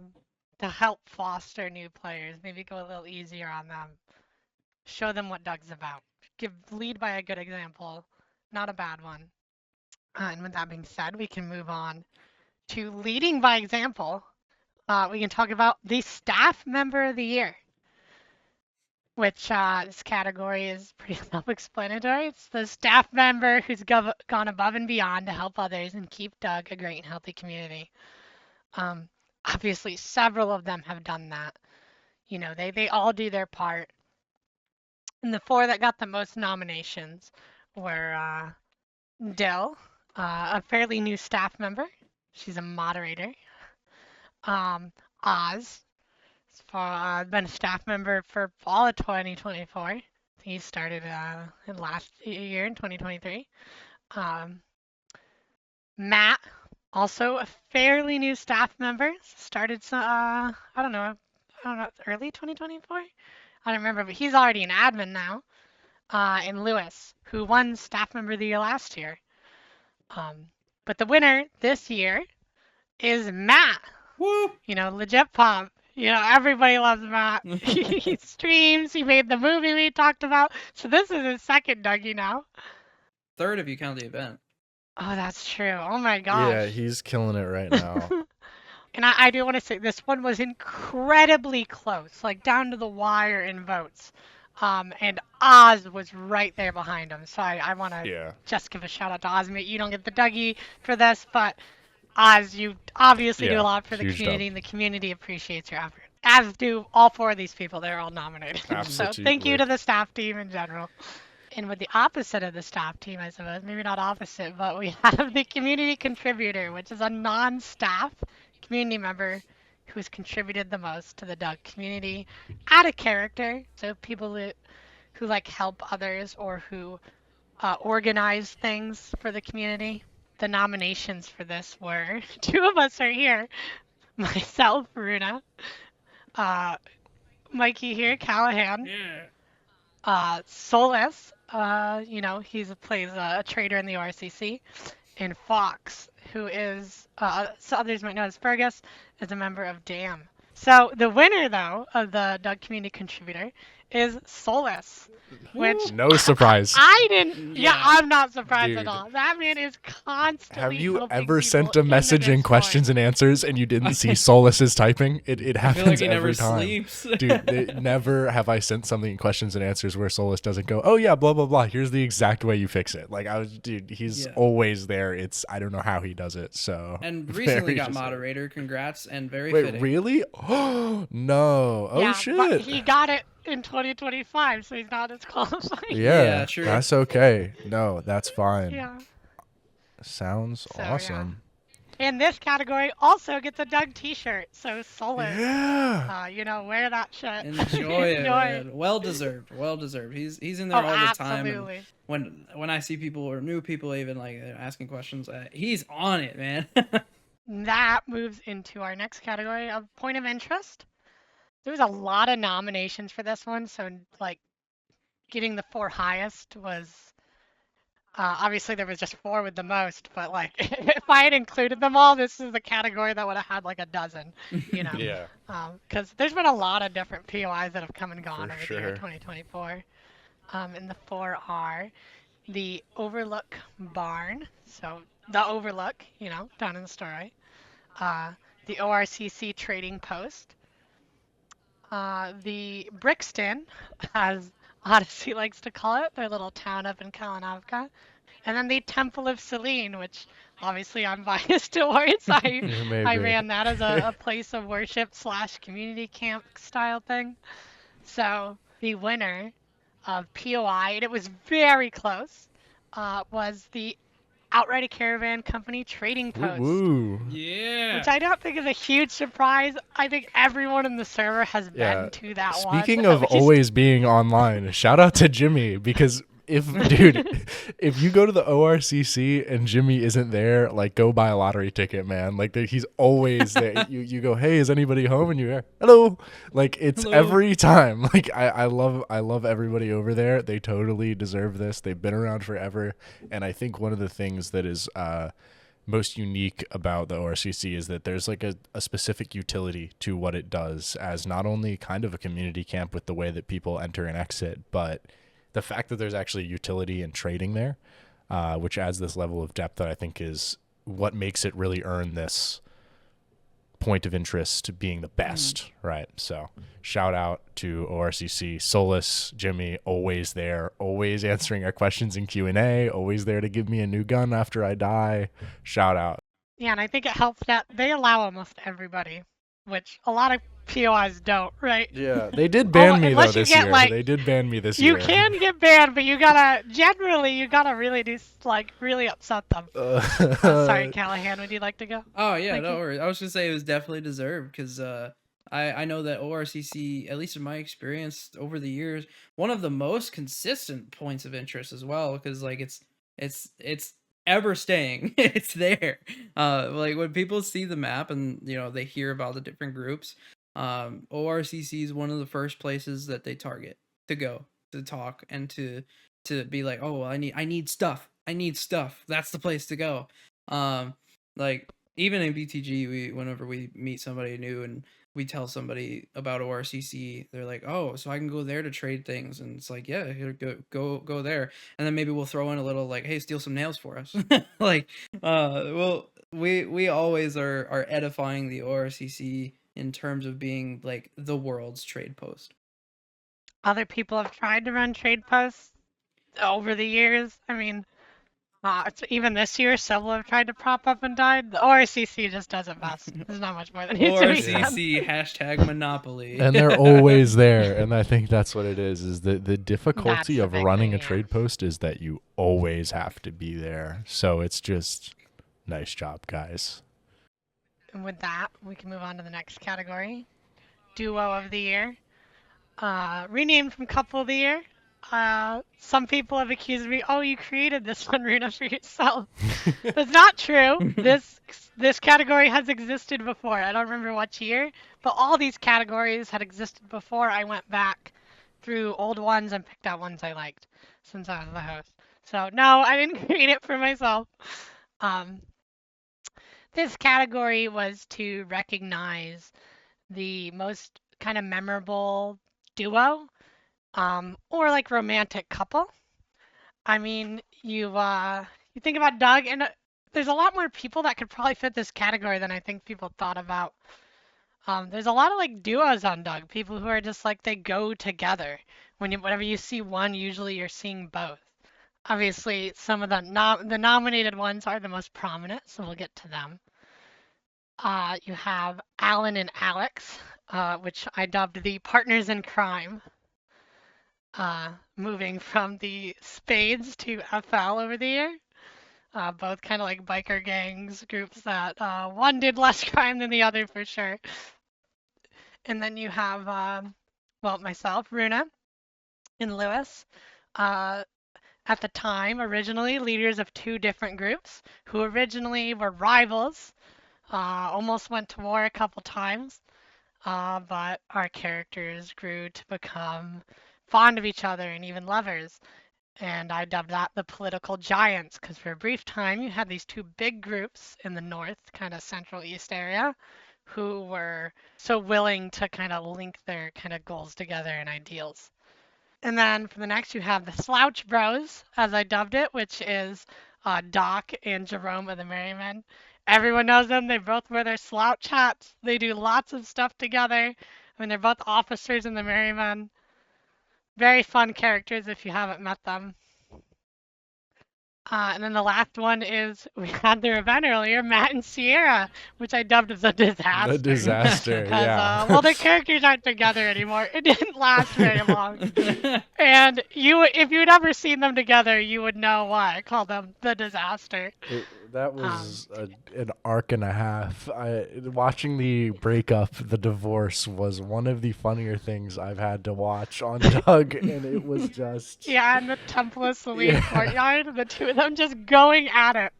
to help foster new players, maybe go a little easier on them. Show them what Doug's about. Lead by a good example, not a bad one. And with that being said, we can move on to leading by example. We can talk about the staff member of the year, which this category is pretty self-explanatory. It's the staff member who's gone above and beyond to help others and keep Doug a great and healthy community. Um, Obviously, several of them have done that. They all do their part. And the four that got the most nominations were Dill, a fairly new staff member. She's a moderator. Oz, been a staff member for all of 2024. He started in last year in 2023. Um, Matt, also a fairly new staff member, started I don't know, early 2024. I don't remember, but he's already an admin now. And Lewis, who won staff member of the year last year. But the winner this year is Matt. Woo! Legit pump. Everybody loves Matt. He streams. He made the movie we talked about. So this is his second Dougie now. Third if you count the event. Oh, that's true. Oh my gosh. Yeah, he's killing it right now. And I do want to say this one was incredibly close, like down to the wire in votes. And Oz was right there behind him. So I want to just give a shout out to Oz. You don't get the Dougie for this, but Oz, you obviously do a lot for the community, and the community appreciates your effort. As do all four of these people. They're all nominated. So thank you to the staff team in general. And with the opposite of the staff team, I suppose, maybe not opposite, but we have the community contributor, which is a non-staff community member who has contributed the most to the Doug community. Add a character, so people who like help others or who organize things for the community. The nominations for this were two of us are here. Myself, Runa, Mikey here, Callahan. Solus, he plays a trader in the ORCC, and Fox, who is, so others might know as Fergus, is a member of DAM. So the winner, though, of the Doug Community Contributor is Solus, which no surprise. I didn't. Yeah, I'm not surprised at all. That man is constantly. Have you helping ever people sent a message in questions and answers and you didn't see Solus's typing? It happens every time. Sleeps. Dude, never have I sent something in questions and answers where Solus doesn't go, oh yeah, blah blah blah. Here's the exact way you fix it. Like he's always there. I don't know how he does it. So and recently got moderator. Congrats and very Wait, fitting. really? Oh no! Oh yeah, shit! But he got it in 2025, so he's not as qualified. Yeah, true. That's okay. No, that's fine. Yeah. Sounds awesome. Yeah. And this category also gets a Doug T-shirt, so Solus. Yeah. Wear that shit. Enjoy it. Man. Well deserved. Well deserved. He's in there all the time. Absolutely. When I see people or new people even like asking questions, he's on it, man. That moves into our next category of point of interest. There was a lot of nominations for this one, so like getting the four highest was obviously there was just four with the most, but like if I had included them all, this is the category that would have had like a dozen, Yeah. Because there's been a lot of different POIs that have come and gone over the year 2024. And the four are the Overlook Barn, so the Overlook, down in the story. The ORCC Trading Post. The Brixton, as Odyssey likes to call it, their little town up in Kalinavka. And then the Temple of Selene, which obviously I'm biased towards. I ran that as a place of worship / community camp style thing. So the winner of POI, and it was very close, was the Outright a Caravan Company Trading Post. Woo. Yeah. Which I don't think is a huge surprise. I think everyone in the server has been to that one. Speaking of always being online, shout out to Jimmy, because if you go to the ORCC and Jimmy isn't there, like go buy a lottery ticket, man. Like he's always there. You go, hey, is anybody home? And you hear, hello. Like it's every time. Like I love everybody over there. They totally deserve this. They've been around forever. And I think one of the things that is most unique about the ORCC is that there's like a specific utility to what it does as not only kind of a community camp with the way that people enter and exit, but the fact that there's actually utility in trading there, which adds this level of depth that I think is what makes it really earn this point of interest being the best, right? So shout out to ORCC, Solus, Jimmy, always there, always answering our questions in Q&A, always there to give me a new gun after I die. Shout out. Yeah, and I think it helps that they allow almost everybody, which a lot of POIs don't, right? Yeah, they did ban me though unless you this get, year. like, They did ban me this You year. can get banned, but you gotta really do really upset them. Sorry, Callahan, would you like to go? Oh yeah, Thank no you. worries. I was gonna say it was definitely deserved because I know that ORCC, at least in my experience over the years, one of the most consistent points of interest as well, because like it's ever staying. It's there. Like when people see the map and they hear about the different groups, ORCC is one of the first places that they target to go to talk and to be like, oh well, I need stuff. I need stuff. That's the place to go. Like even in BTG, whenever we meet somebody new and we tell somebody about ORCC, they're like, oh, so I can go there to trade things, and it's like, yeah, here, go there, and then maybe we'll throw in a little like, hey, steal some nails for us. Like, well, we always are edifying the ORCC in terms of being like the world's trade post. Other people have tried to run trade posts over the years. I mean, even this year, several have tried to prop up and died. The ORCC just does it best. There's not much more that needs to be said. ORCC hashtag monopoly. And they're always there, and I think that's what it is the difficulty That's of the big running thing, a yeah. trade post is that you always have to be there. So it's just nice job, guys. And with that, we can move on to the next category. Duo of the Year. Renamed from Couple of the Year. Some people have accused me, oh, you created this one, Runa, for yourself. That's not true. This category has existed before. I don't remember what year, but all these categories had existed before. I went back through old ones and picked out ones I liked since I was the host. So no, I didn't create it for myself. This category was to recognize the most kind of memorable duo, or like romantic couple. I mean, you think about Doug, and there's a lot more people that could probably fit this category than I think people thought about. There's a lot of like duos on Doug, people who are just like they go together. Whenever you see one, usually you're seeing both. Obviously, some of the nominated ones are the most prominent, so we'll get to them. You have Alan and Alex, which I dubbed the partners in crime, moving from the Spades to FL over the year. Both kind of like biker gangs, groups that one did less crime than the other for sure. And then you have, well, myself, Runa, and Lewis. At the time, originally leaders of two different groups who originally were rivals, almost went to war a couple times, but our characters grew to become fond of each other and even lovers. And I dubbed that the political giants because for a brief time you had these two big groups in the north, kind of central east area, who were so willing to kind of link their kind of goals together and ideals. And then for the next, you have the Slouch Bros, as I dubbed it, which is Doc and Jerome of the Merrymen. Everyone knows them. They both wear their slouch hats. They do lots of stuff together. I mean, they're both officers in the Merrymen. Very fun characters if you haven't met them. And then the last one is we had their event earlier, Matt and Sierra, which I dubbed the disaster. The disaster, yeah. Well, their characters aren't together anymore. It didn't last very long. And if you'd ever seen them together, you would know why I call them the disaster. That was an arc and a half. Watching the breakup, the divorce, was one of the funnier things I've had to watch on Doug, and it was just... Yeah, and the Temple of Selene courtyard, the two of them just going at it.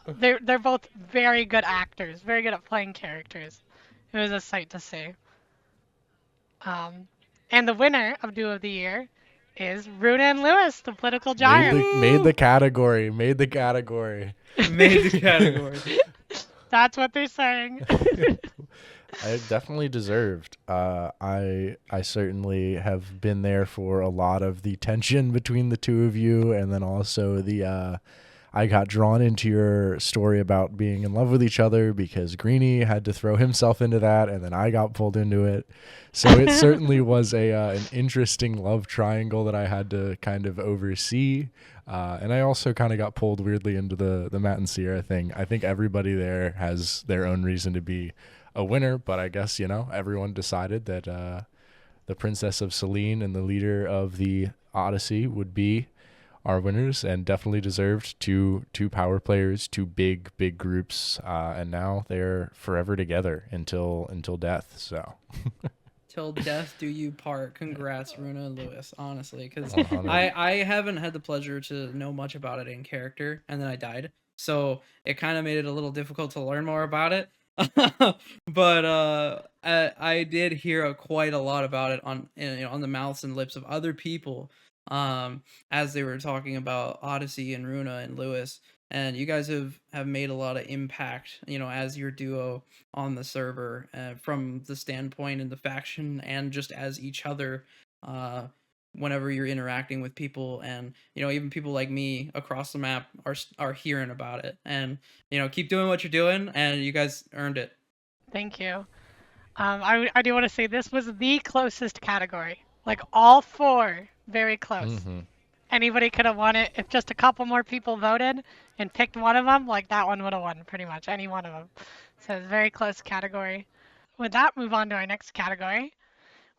They're both very good actors, very good at playing characters. It was a sight to see. And the winner of Duo of the Year is Runa and Lewis, the political Made giant. the category. Made the category. Made the category. That's what they're saying. I definitely deserved. I certainly have been there for a lot of the tension between the two of you, and then also the I got drawn into your story about being in love with each other because Greeny had to throw himself into that, and then I got pulled into it. So it certainly was an interesting love triangle that I had to kind of oversee. And I also kind of got pulled weirdly into the Matt and Sierra thing. I think everybody there has their own reason to be a winner, but I guess, everyone decided that the Princess of Selene and the leader of the Odyssey would be our winners, and definitely deserved two power players, two big groups, and now they're forever together until death. So Till death do you part. Congrats, Runa and Lewis, honestly, because 100. I haven't had the pleasure to know much about it in character, and then I died, so it kind of made it a little difficult to learn more about it. But I did hear quite a lot about it on the mouths and lips of other people, as they were talking about Odyssey and Runa and Lewis, and you guys have made a lot of impact, as your duo on the server, from the standpoint and the faction, and just as each other, whenever you're interacting with people, and even people like me across the map are hearing about it, and keep doing what you're doing, and you guys earned it. Thank you. I do want to say this was the closest category. Like all four, very close. Mm-hmm. Anybody could have won it if just a couple more people voted and picked one of them. Like that one would have won pretty much any one of them. So it's a very close category. With that, move on to our next category,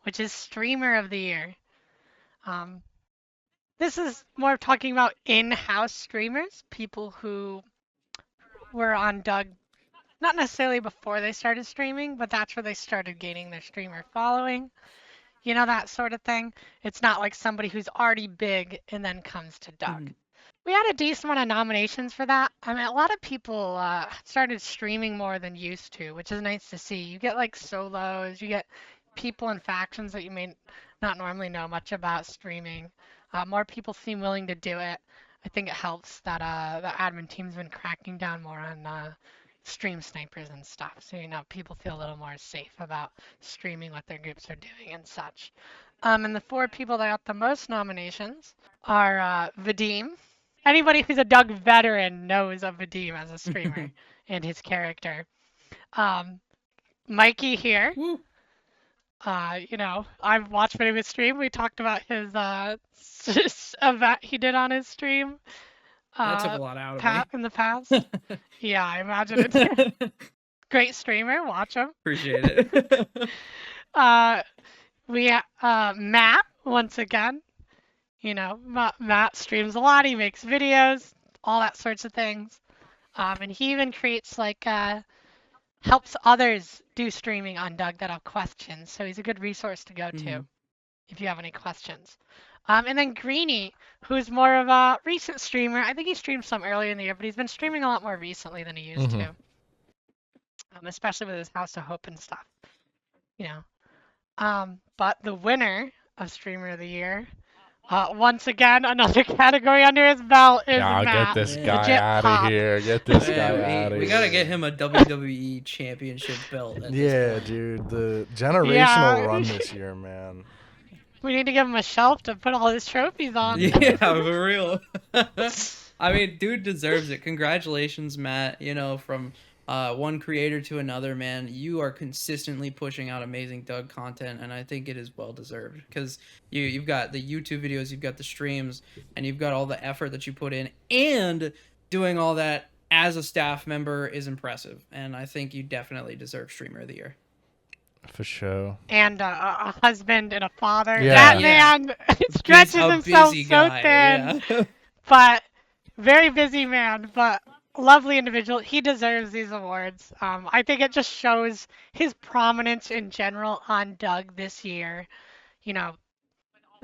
which is Streamer of the Year. Um, this is more talking about in-house streamers, people who were on Doug not necessarily before they started streaming, but that's where they started gaining their streamer following. That sort of thing. It's not like somebody who's already big and then comes to Doug. Mhm. We had a decent amount of nominations for that. I mean, a lot of people started streaming more than used to, which is nice to see. You get like solos, you get people in factions that you may not normally know much about streaming. More people seem willing to do it. I think it helps that the admin team's been cracking down more on stream snipers and stuff. So, people feel a little more safe about streaming what their groups are doing and such. And the four people that got the most nominations are Vadim. Anybody who's a Doug veteran knows of Vadim as a streamer and his character. Um, Mikey here. Woo. I've watched many of his stream. We talked about his event he did on his stream That took a lot out of me. in the past. Yeah, I imagine it did. Great streamer. Watch him. Appreciate it. We Matt once again. Matt streams a lot. He makes videos, all that sorts of things. And he even creates helps others do streaming on Doug that have questions. So he's a good resource to go to if you have any questions. And then Greeny, who's more of a recent streamer. I think he streamed some earlier in the year, but he's been streaming a lot more recently than he used to. Especially with his House of Hope and stuff. But the winner of Streamer of the Year, once again, another category under his belt is Matt. Get this Yeah. guy Legit out pop. of here. Get this guy out of here. We gotta get him a WWE championship belt. At Yeah, this point. dude. The generational Yeah. run this year, man. We need to give him a shelf to put all his trophies on. Yeah, for real. I mean, dude deserves it. Congratulations, Matt. From one creator to another, man, you are consistently pushing out amazing Doug content, and I think it is well deserved because you've got the YouTube videos, you've got the streams, and you've got all the effort that you put in, and doing all that as a staff member is impressive, and I think you definitely deserve Streamer of the Year. For sure. And a husband and a father. Yeah. That man stretches A himself busy so guy, thin, yeah. but very busy man, but lovely individual. He deserves these awards. I think it just shows his prominence in general on Doug this year.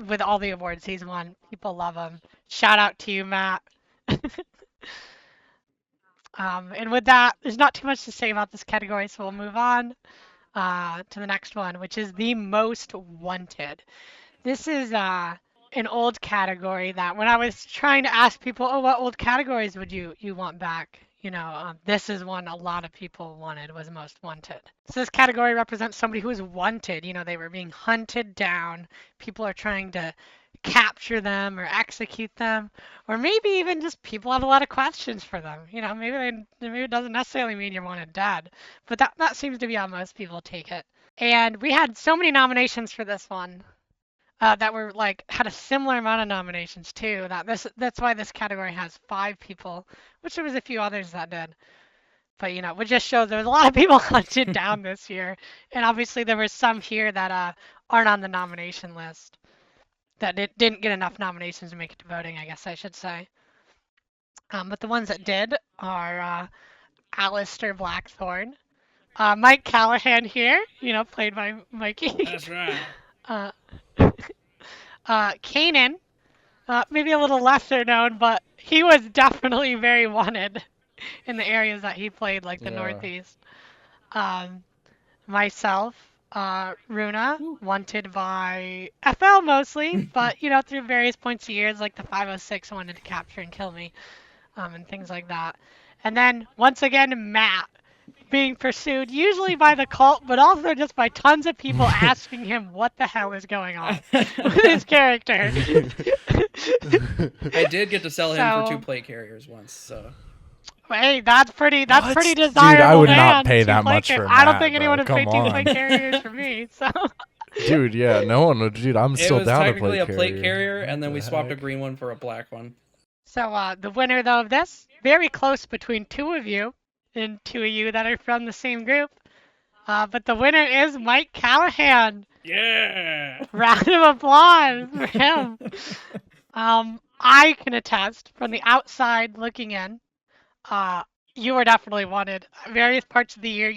With all the awards he's won, people love him. Shout out to you, Matt. And with that, there's not too much to say about this category, so we'll move on to the next one, which is the most wanted. This is an old category that when I was trying to ask people, oh, what old categories would you want back? This is one a lot of people wanted was most wanted. So this category represents somebody who is wanted. They were being hunted down. People are trying to capture them or execute them, or maybe even just people have a lot of questions for them. Maybe it doesn't necessarily mean you're wanted dead, but that seems to be how most people take it. And we had so many nominations for this one that were like had a similar amount of nominations too. That's why this category has 5 people, which there was a few others that did. But it would just show there was a lot of people hunted down this year, and obviously there were some here that aren't on the nomination list that didn't get enough nominations to make it to voting, I guess I should say. But the ones that did are Alistair Blackthorne, Mike Callahan here, played by Mikey. That's right. uh, Kanan, maybe a little lesser known, but he was definitely very wanted in the areas that he played, like the Yeah. Northeast. Um, Myself, Runa, Woo. wanted by FL mostly, but through various points of years, like the 506 wanted to capture and kill me, and things like that. And then once again, Matt being pursued usually by the cult, but also just by tons of people asking him what the hell is going on with his character. I did get to sell him for So- 2 plate carriers once, so. Hey, that's pretty What? pretty Dude, desirable. I would not man, pay two that plate much for I don't Matt, think anyone bro. would pay Come 2 plate on. carriers for me. So Dude, yeah, no one would. Dude, I'm It still was down to technically plate a plate carrier, and then What we the swapped a heck? green one for a black one. So the winner though of this, very close between 2 of you, and 2 of you that are from the same group. But the winner is Mike Callahan. Yeah! Round of applause for him. I can attest from the outside looking in, uh, you were definitely wanted various parts of the year,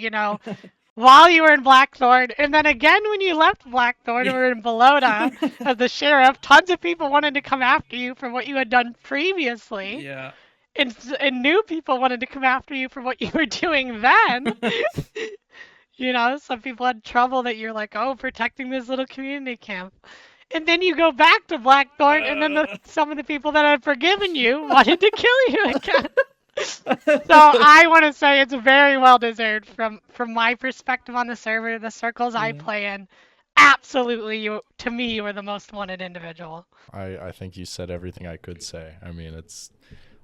while you were in Blackthorn, and then again when you left Blackthorn and were in Bologna as the sheriff, tons of people wanted to come after you for what you had done previously, Yeah. and new people wanted to come after you for what you were doing then. Some people had trouble that you're like, oh, protecting this little community camp. And then you go back to Blackthorn, and then some of the people that had forgiven you wanted to kill you again. So I want to say it's very well deserved from my perspective on the server, the circles I Yeah. play in. Absolutely, to me, you were the most wanted individual. I think you said everything I could say. I mean, it's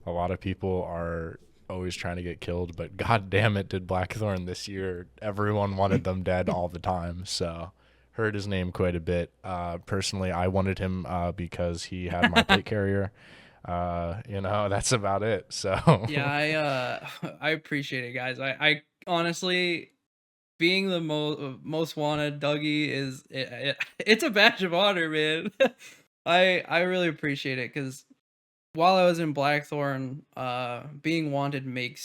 a lot of people are always trying to get killed, but god damn it, did Blackthorn this year. Everyone wanted them dead all the time. So heard his name quite a bit. Personally, I wanted him because he had my plate carrier. That's about it. So Yeah, I appreciate it, guys. I honestly, being the most wanted Dougie it's a badge of honor, man. I really appreciate it because while I was in Blackthorn, being wanted made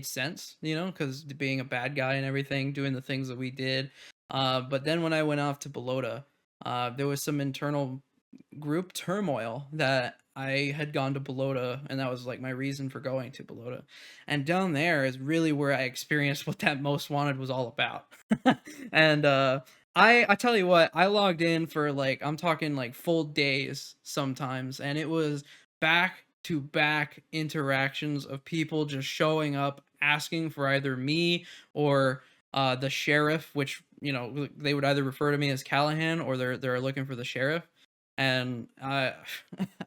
sense, because being a bad guy and everything, doing the things that we did. But then when I went off to Balota, there was some internal group turmoil that I had gone to Balota, and that was like my reason for going to Balota. And down there is really where I experienced what that most wanted was all about. And I tell you what, I logged in for I'm talking full days sometimes, and it was back to back interactions of people just showing up asking for either me or the sheriff, which they would either refer to me as Callahan or they're looking for the sheriff. And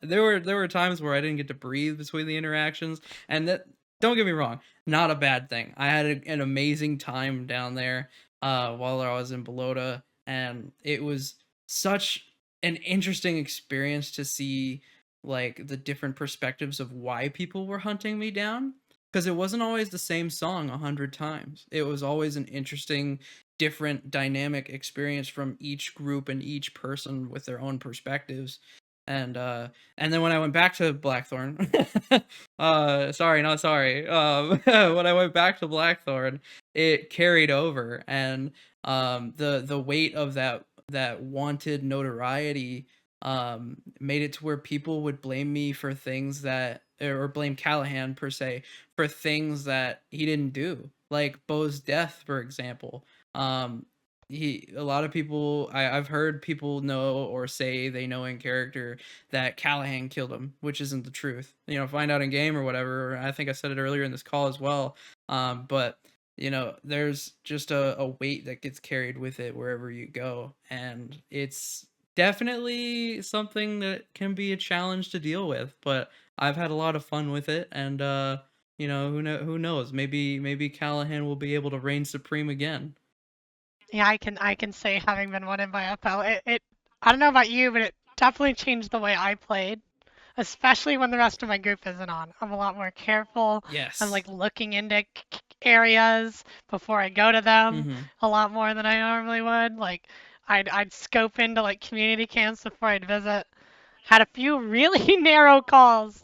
there were times where I didn't get to breathe between the interactions, and that, don't get me wrong, not a bad thing. I had an amazing time down there while I was in Balota, and it was such an interesting experience to see the different perspectives of why people were hunting me down, because it wasn't always the same song 100 times. It was always an interesting, different dynamic experience from each group and each person with their own perspectives. And then when I went back to Blackthorn, sorry, not sorry. When I went back to Blackthorn, it carried over, and the weight of that wanted notoriety made it to where people would blame me for things or blame Callahan per se for things that he didn't do, like Bo's death, for example. a lot of people, I've heard people know or say they know in character that Callahan killed him, which isn't the truth. Find out in game or whatever. I think I said it earlier in this call as well. But there's just a weight that gets carried with it wherever you go, and it's definitely something that can be a challenge to deal with. But I've had a lot of fun with it, and who knows? Maybe Callahan will be able to reign supreme again. Yeah, I can say having been one in by FL, it I don't know about you, but it definitely changed the way I played, especially when the rest of my group isn't on. I'm a lot more careful. I'm Yes. like looking into areas before I go to them Mm-hmm. a lot more than I normally would. Like I'd scope into like community camps before I'd visit. Had a few really narrow calls,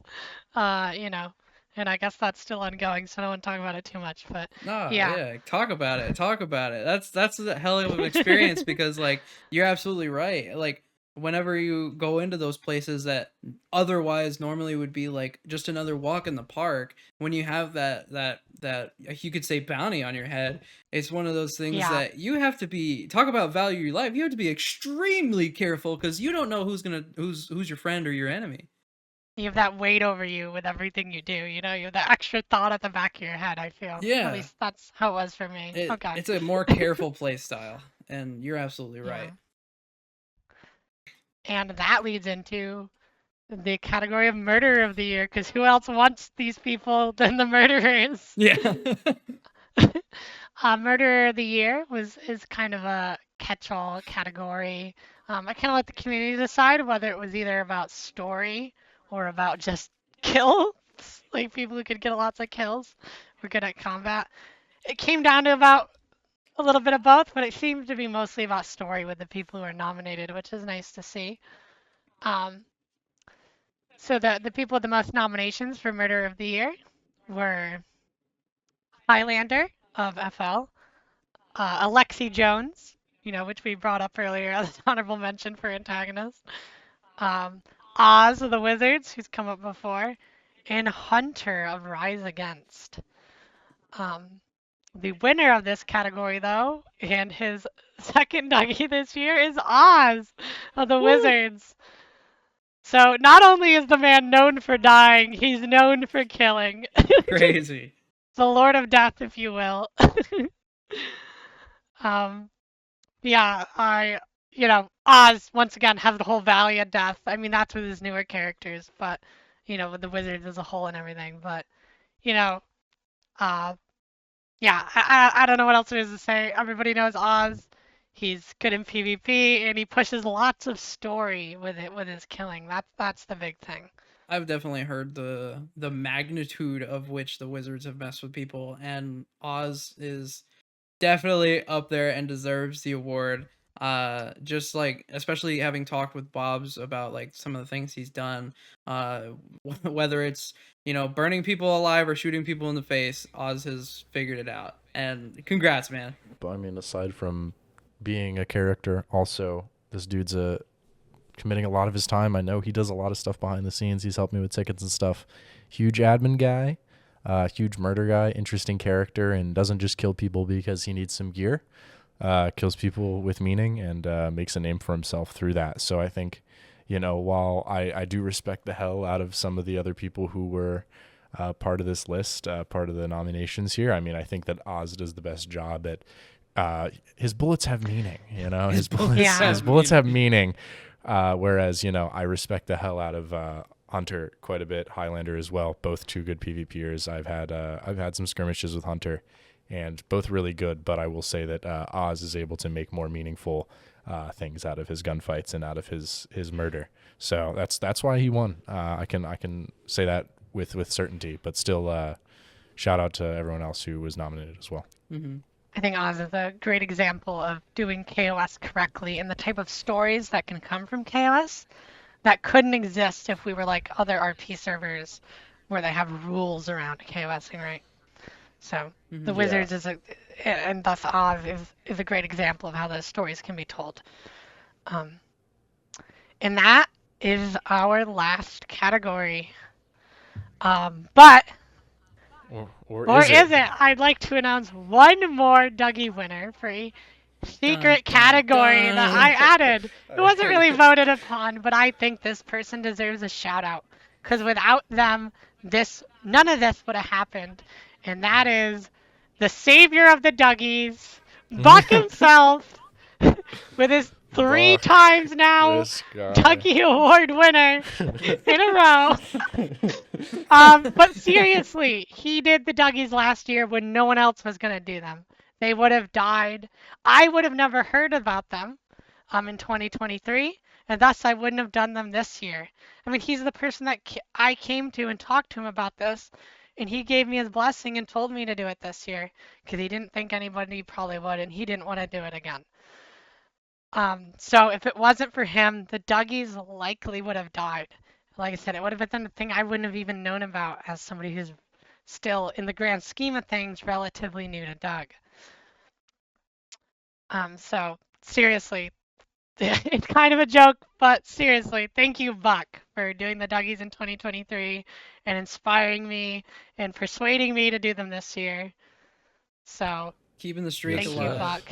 uh, you know, and I guess that's still ongoing, so I don't want to talk about it too much. But No, yeah. yeah, talk about it. Talk about it. That's a hell of an experience because like you're absolutely right. Like whenever you go into those places that otherwise normally would be like just another walk in the park, when you have that you could say bounty on your head, it's one of those things Yeah. that you have to be talk about value your life. You have to be extremely careful because you don't know who's your friend or your enemy. You have that weight over you with everything you do. You have that extra thought at the back of your head, I feel. At Yeah. least that's how it was for me. Oh God. It's a more careful play style, and you're absolutely Yeah. right. And that leads into the category of murderer of the year, because who else wants these people than the murderers? Yeah. Murderer of the year is kind of a catch-all category. I kind of let the community decide whether it was either about story or about just kills, like people who could get lots of kills, were good at combat. It came down to about a little bit of both, but it seemed to be mostly about story with the people who are nominated, which is nice to see. Um, so the people with the most nominations for Murder of the Year were Highlander of FL, Alexi Jones, which we brought up earlier as an honorable mention for antagonist, um, Oz of the Wizards, who's come up before, and Hunter of Rise Against. Um, The winner of this category, though, and his second Dougie this year, is Oz of the Woo! Wizards. So not only is the man known for dying, he's known for killing. Crazy. The Lord of Death, if you will. um, yeah, Oz once again has the whole Valley of Death. I mean, that's with his newer characters, but with the Wizards as a whole and everything. But you know, uh, yeah, I don't know what else there is to say. Everybody knows Oz. He's good in PvP and he pushes lots of story with it with his killing. That's the big thing. I've definitely heard the magnitude of which the Wizards have messed with people, and Oz is definitely up there and deserves the award. Just like especially having talked with Bob's about like some of the things he's done, uh, whether it's burning people alive or shooting people in the face, Oz has figured it out. And congrats, man. But I mean, aside from being a character, also this dude's committing a lot of his time. I know he does a lot of stuff behind the scenes. He's helped me with tickets and stuff. Huge admin guy, huge murder guy, interesting character, and doesn't just kill people because he needs some gear. Kills people with meaning and makes a name for himself through that. So I think, while I do respect the hell out of some of the other people who were part of this list, part of the nominations here, I mean, I think that Oz does the best job at his bullets have meaning, his bullets, Yeah. his bullets have meaning. Whereas, I respect the hell out of Hunter quite a bit, Highlander as well. Both two good PvPers. I've had some skirmishes with Hunter, and both really good. But I will say that Oz is able to make more meaningful things out of his gunfights and out of his murder. So that's why he won. I can say that with certainty. But still, shout out to everyone else who was nominated as well. Mm-hmm. I think Oz is a great example of doing KOS correctly and the type of stories that can come from KOS that couldn't exist if we were like other RP servers where they have rules around KOSing, right? So the Mm-hmm. Yeah. Wizards and thus Oz is a great example of how those stories can be told. Um, and that is our last category. But Or Or is it? is it? I'd like to announce one more Dougie winner for a secret Dun, category dun, that dun. I added. It wasn't really voted upon, but I think this person deserves a shout out. Because without them, none of this would have happened. And that is the savior of the Duggies, Buck himself, with his three Buck, times now this guy. Dougie Award winner in a row. But seriously, he did the Duggies last year when no one else was going to do them. They would have died. I would have never heard about them in 2023, and thus I wouldn't have done them this year. I mean, he's the person that I came to and talked to him about this, and he gave me his blessing and told me to do it this year because he didn't think anybody probably would, and he didn't want to do it again. So if it wasn't for him, the Duggies likely would have died. Like I said, it would have been a thing I wouldn't have even known about as somebody who's still, in the grand scheme of things, relatively new to Doug. So seriously, it's kind of a joke, but seriously, thank you, Buck, for doing the Duggies in 2023 and inspiring me and persuading me to do them this year. So Keeping the streak thank alive. you, Buck.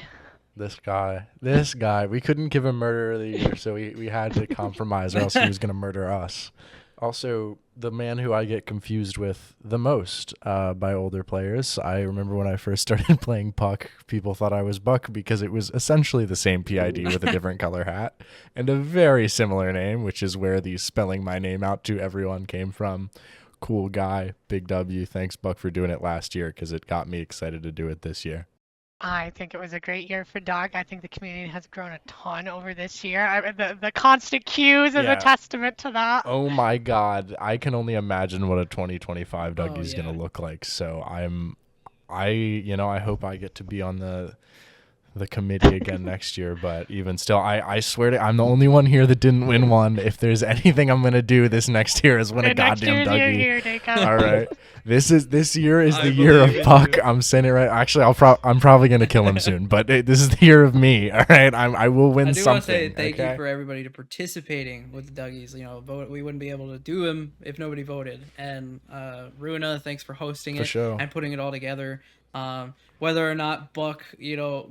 This guy. We couldn't give him murder of the year, so we had to compromise, or else he was gonna murder us. Also, the man who I get confused with the most by older players. I remember when I first started playing Puck, people thought I was Buck because it was essentially the same PID with a different color hat and a very similar name, which is where the spelling my name out to everyone came from. Cool guy, big W. Thanks, Buck, for doing it last year because it got me excited to do it this year. I think it was a great year for Doug. I think the community has grown a ton over this year. The constant queues is Yeah. a testament to that. Oh my God, I can only imagine what a 2025 Oh, Dougie's yeah. gonna look like. So I hope I get to be on the committee again next year. But even still, I swear to, I'm the only one here that didn't win one. If there's anything I'm gonna do this next year is win a And next goddamn year's your Dougie. year, Deyko. All right, this year is I the year of believe in Puck. you. I'm saying it right. Actually, I'm probably gonna kill him soon. But this is the year of me. All right, I will win I do something. want to say thank okay? you for everybody to participating with the Duggies. We wouldn't be able to do them if nobody voted. And Runa, thanks for hosting For it sure. and putting it all together. Whether or not Buck,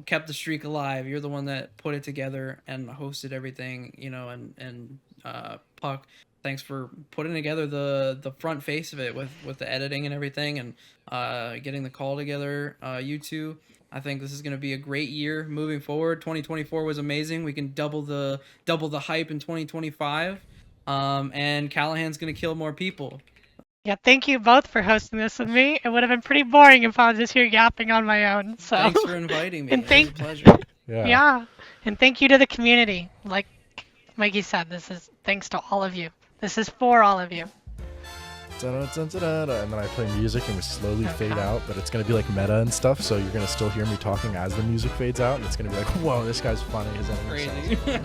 kept the streak alive, you're the one that put it together and hosted everything. And Puck, thanks for putting together the front face of it with the editing and everything, and getting the call together. You two. I think this is going to be a great year moving forward. 2024 was amazing. We can double the hype in 2025. And Callahan's going to kill more people. Yeah, thank you both for hosting this with me. It would have been pretty boring if I was just here yapping on my own. So Thanks for inviting me. And It was a thank- pleasure. yeah, and thank you to the community. Like Mikey said, this is thanks to all of you. This is for all of you. Da-da-da-da-da-da. And then I play music and we slowly fade out, but it's going to be like meta and stuff, so you're going to still hear me talking as the music fades out, and it's going to be like, whoa, this guy's funny as anything. Crazy.